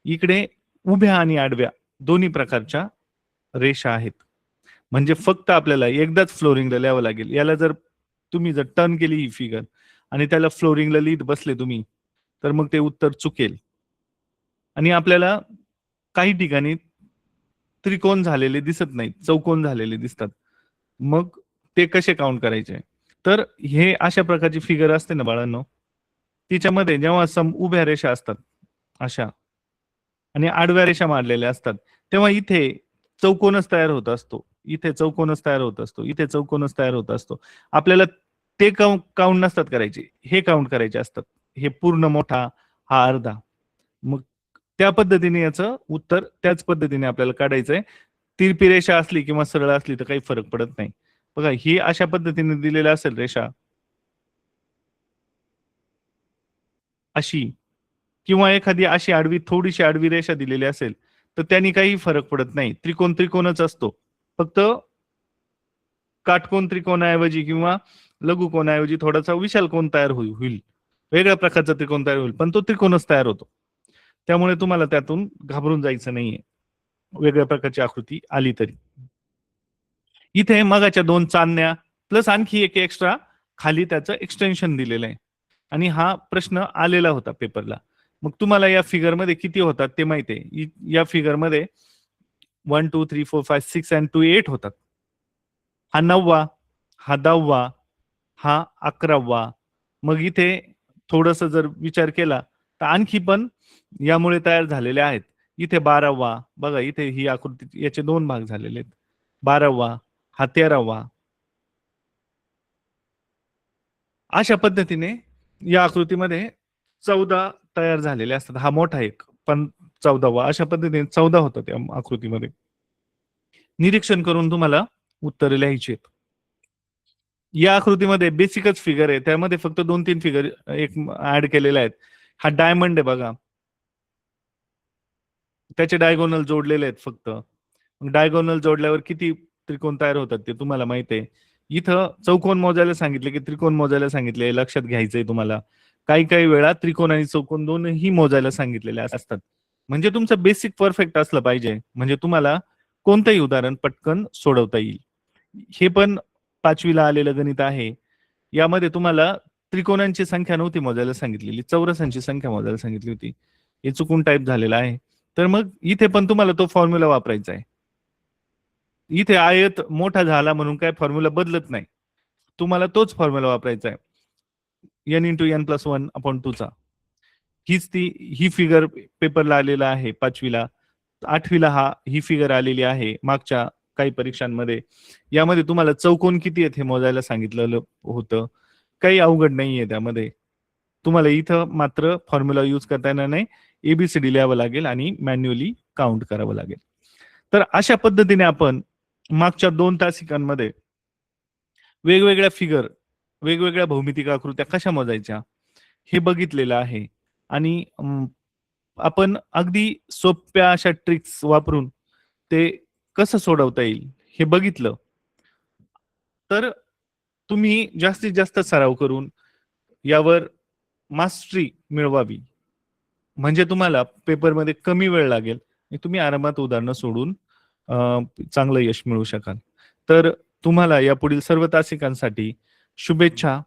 इकडे उभ्या आणि आडव्या दोन्ही प्रकारच्या रेषा आहेत, म्हणजे फक्त आपल्याला एकदाच फ्लोरिंगला लिहावं लागेल. याला जर तुम्ही जर टर्न केली ही फिगर आणि त्याला फ्लोरिंगला लिहित बसले तुम्ही, तर मग ते उत्तर चुकेल. आणि आपल्याला काही ठिकाणी त्रिकोण झालेले दिसत नाहीत, चौकोन झालेले दिसतात. मग ते कसे काउंट करायचे? तर हे अशा प्रकारची फिगर असते ना बाळांनो, तिच्यामध्ये जेव्हा उभ्या रेषा असतात अशा आणि आडव्या रेषा मारलेल्या असतात, तेव्हा इथे चौकोनच तयार होत असतो, इथे चौकोनच तयार होत असतो, इथे चौकोनच तयार होत असतो. आपल्याला ते काउंट नसतात करायचे, हे काउंट करायचे असतात. हे पूर्ण मोठा, हा अर्धा. मग त्या पद्धतीने याचं उत्तर त्याच पद्धतीने आपल्याला काढायचंय. तिरपी रेषा असली किंवा सरळ असली तर काही फरक पडत नाही. बघा ही अशा पद्धतीने दिलेली असेल रेषा अशी, किंवा एखादी अशी आडवी, थोडीशी आडवी रेषा दिलेली असेल, तर त्यांनी काही फरक पडत नाही. त्रिकोण त्रिकोणच असतो, फक्त काटकोन त्रिकोणाऐवजी किंवा लघुकोणाऐवजी थोडासा विशाल कोन तयार होईल, वेगळ्या प्रकारचा त्रिकोण तयार होईल, पण तो त्रिकोणच तयार होतो. त्यामुळे तुम्हाला त्यातून घाबरून जायचं नाहीये वेगळ्या प्रकारची आकृती आली तरी. इथे मगाच्या दोन चांदण्या प्लस आणखी एक एक्स्ट्रा खाली त्याचं एक्सटेन्शन दिलेलं आहे, आणि हा प्रश्न आलेला होता पेपरला. मग तुम्हाला या फिगर मध्ये किती होतात ते माहिती आहे. या फिगर मध्ये 1 2 3 4 5 6 and 2 8 होतात. हा 9वा, हा 10वा, हा 11वा. मग इथे थोडस जर विचार केला तर आणखी पण यामुळे तयार झालेले आहेत. इथे 12वा, बघा इथे ही आकृती, याचे दोन भाग झालेले आहेत. 12वा, हा 13वा. अशा पद्धतीने या आकृतीमध्ये 14 तयार झालेले असतात. हा मोठा एक, पण 14वा, अशा पद्धतीने 14 होतात त्या आकृतीमध्ये. निरीक्षण करून तुम्हाला उत्तर लिहायची आहेत. या आकृतीमध्ये बेसिकच फिगर आहे, त्यामध्ये फक्त 2-3 फिगर एक ऍड केलेल्या आहेत. हा डायमंड आहे बघा, त्याचे डायगोनल जोडलेले आहेत फक्त. डायगोनल जोडल्यावर किती त्रिकोण तयार होतात ते तुम्हाला माहिती आहे. इथं चौकोन मोजायला सांगितले की त्रिकोण मोजायला सांगितले, लक्षात घ्यायचंय तुम्हाला. काही काही वेळा त्रिकोण आणि चौकोन दोनही मोजायला सांगितलेले असतात. म्हणजे तुमचं बेसिक परफेक्ट असलं पाहिजे, म्हणजे तुम्हाला कोणतंही उदाहरण पटकन सोडवता येईल. हे पण 5वीला आलेलं गणित आहे. यामध्ये तुम्हाला त्रिकोणांची संख्या नव्हती मोजायला सांगितलेली, चौरसांची संख्या मोजायला सांगितली होती. हे चुकून टाईप झालेलं आहे. तर मग इथे पण तुम्हाला तो फॉर्म्युला वापरायचा आहे. इथे आयत मोठा झाला म्हणून काय फॉर्म्युला बदलत नाही, तुम्हाला तोच फॉर्म्युला वापरायचा आहे. n+1/2चा ही फिगर पेपरला आलेला आहे 5वीला. 8वीला ही फिगर आलेली आहे मागच्या काही परीक्षांमध्ये. यामध्ये तुम्हाला चौकोन किती आहेत हे मोजायला सांगितलेलं होतं. काही अवघड नाहीये त्यामध्ये. तुम्हाला इथं मात्र फॉर्म्युला यूज करता येणार नाही. एबीसीडी लिहावं लागेल आणि मॅन्युअली काउंट करावं लागेल. तर अशा पद्धतीने आपण मागच्या 2 तासिकांमध्ये वेगवेगळ्या फिगर, वेगवेगळ्या भौमितिक आकृत्या कशा मोजायच्या हे बघितलेलं आहे. आणि आपण अगदी सोप्या अशा ट्रिक्स वापरून ते कसं सोडवता येईल हे बघितलं. तर तुम्ही जास्तीत जास्त सराव करून यावर मास्टरी मिळवावी. म्हणजे तुम्हाला पेपरमध्ये कमी वेळ लागेल आणि तुम्ही आरामात उदाहरणं सोडून चांगलं यश मिळवू शकाल. तर तुम्हाला यापुढील सर्व तासिकांसाठी शुभेच्छा.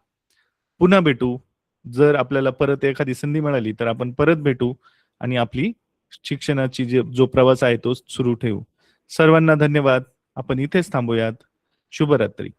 पुन्हा भेटू. जर आपल्याला परत एखादी संधी मिळाली तर आपण परत भेटू आणि आपली शिक्षणाची जो प्रवास आहे तो सुरू ठेवू. सर्वांना धन्यवाद. आपण इथेच थांबूयात. शुभरात्री.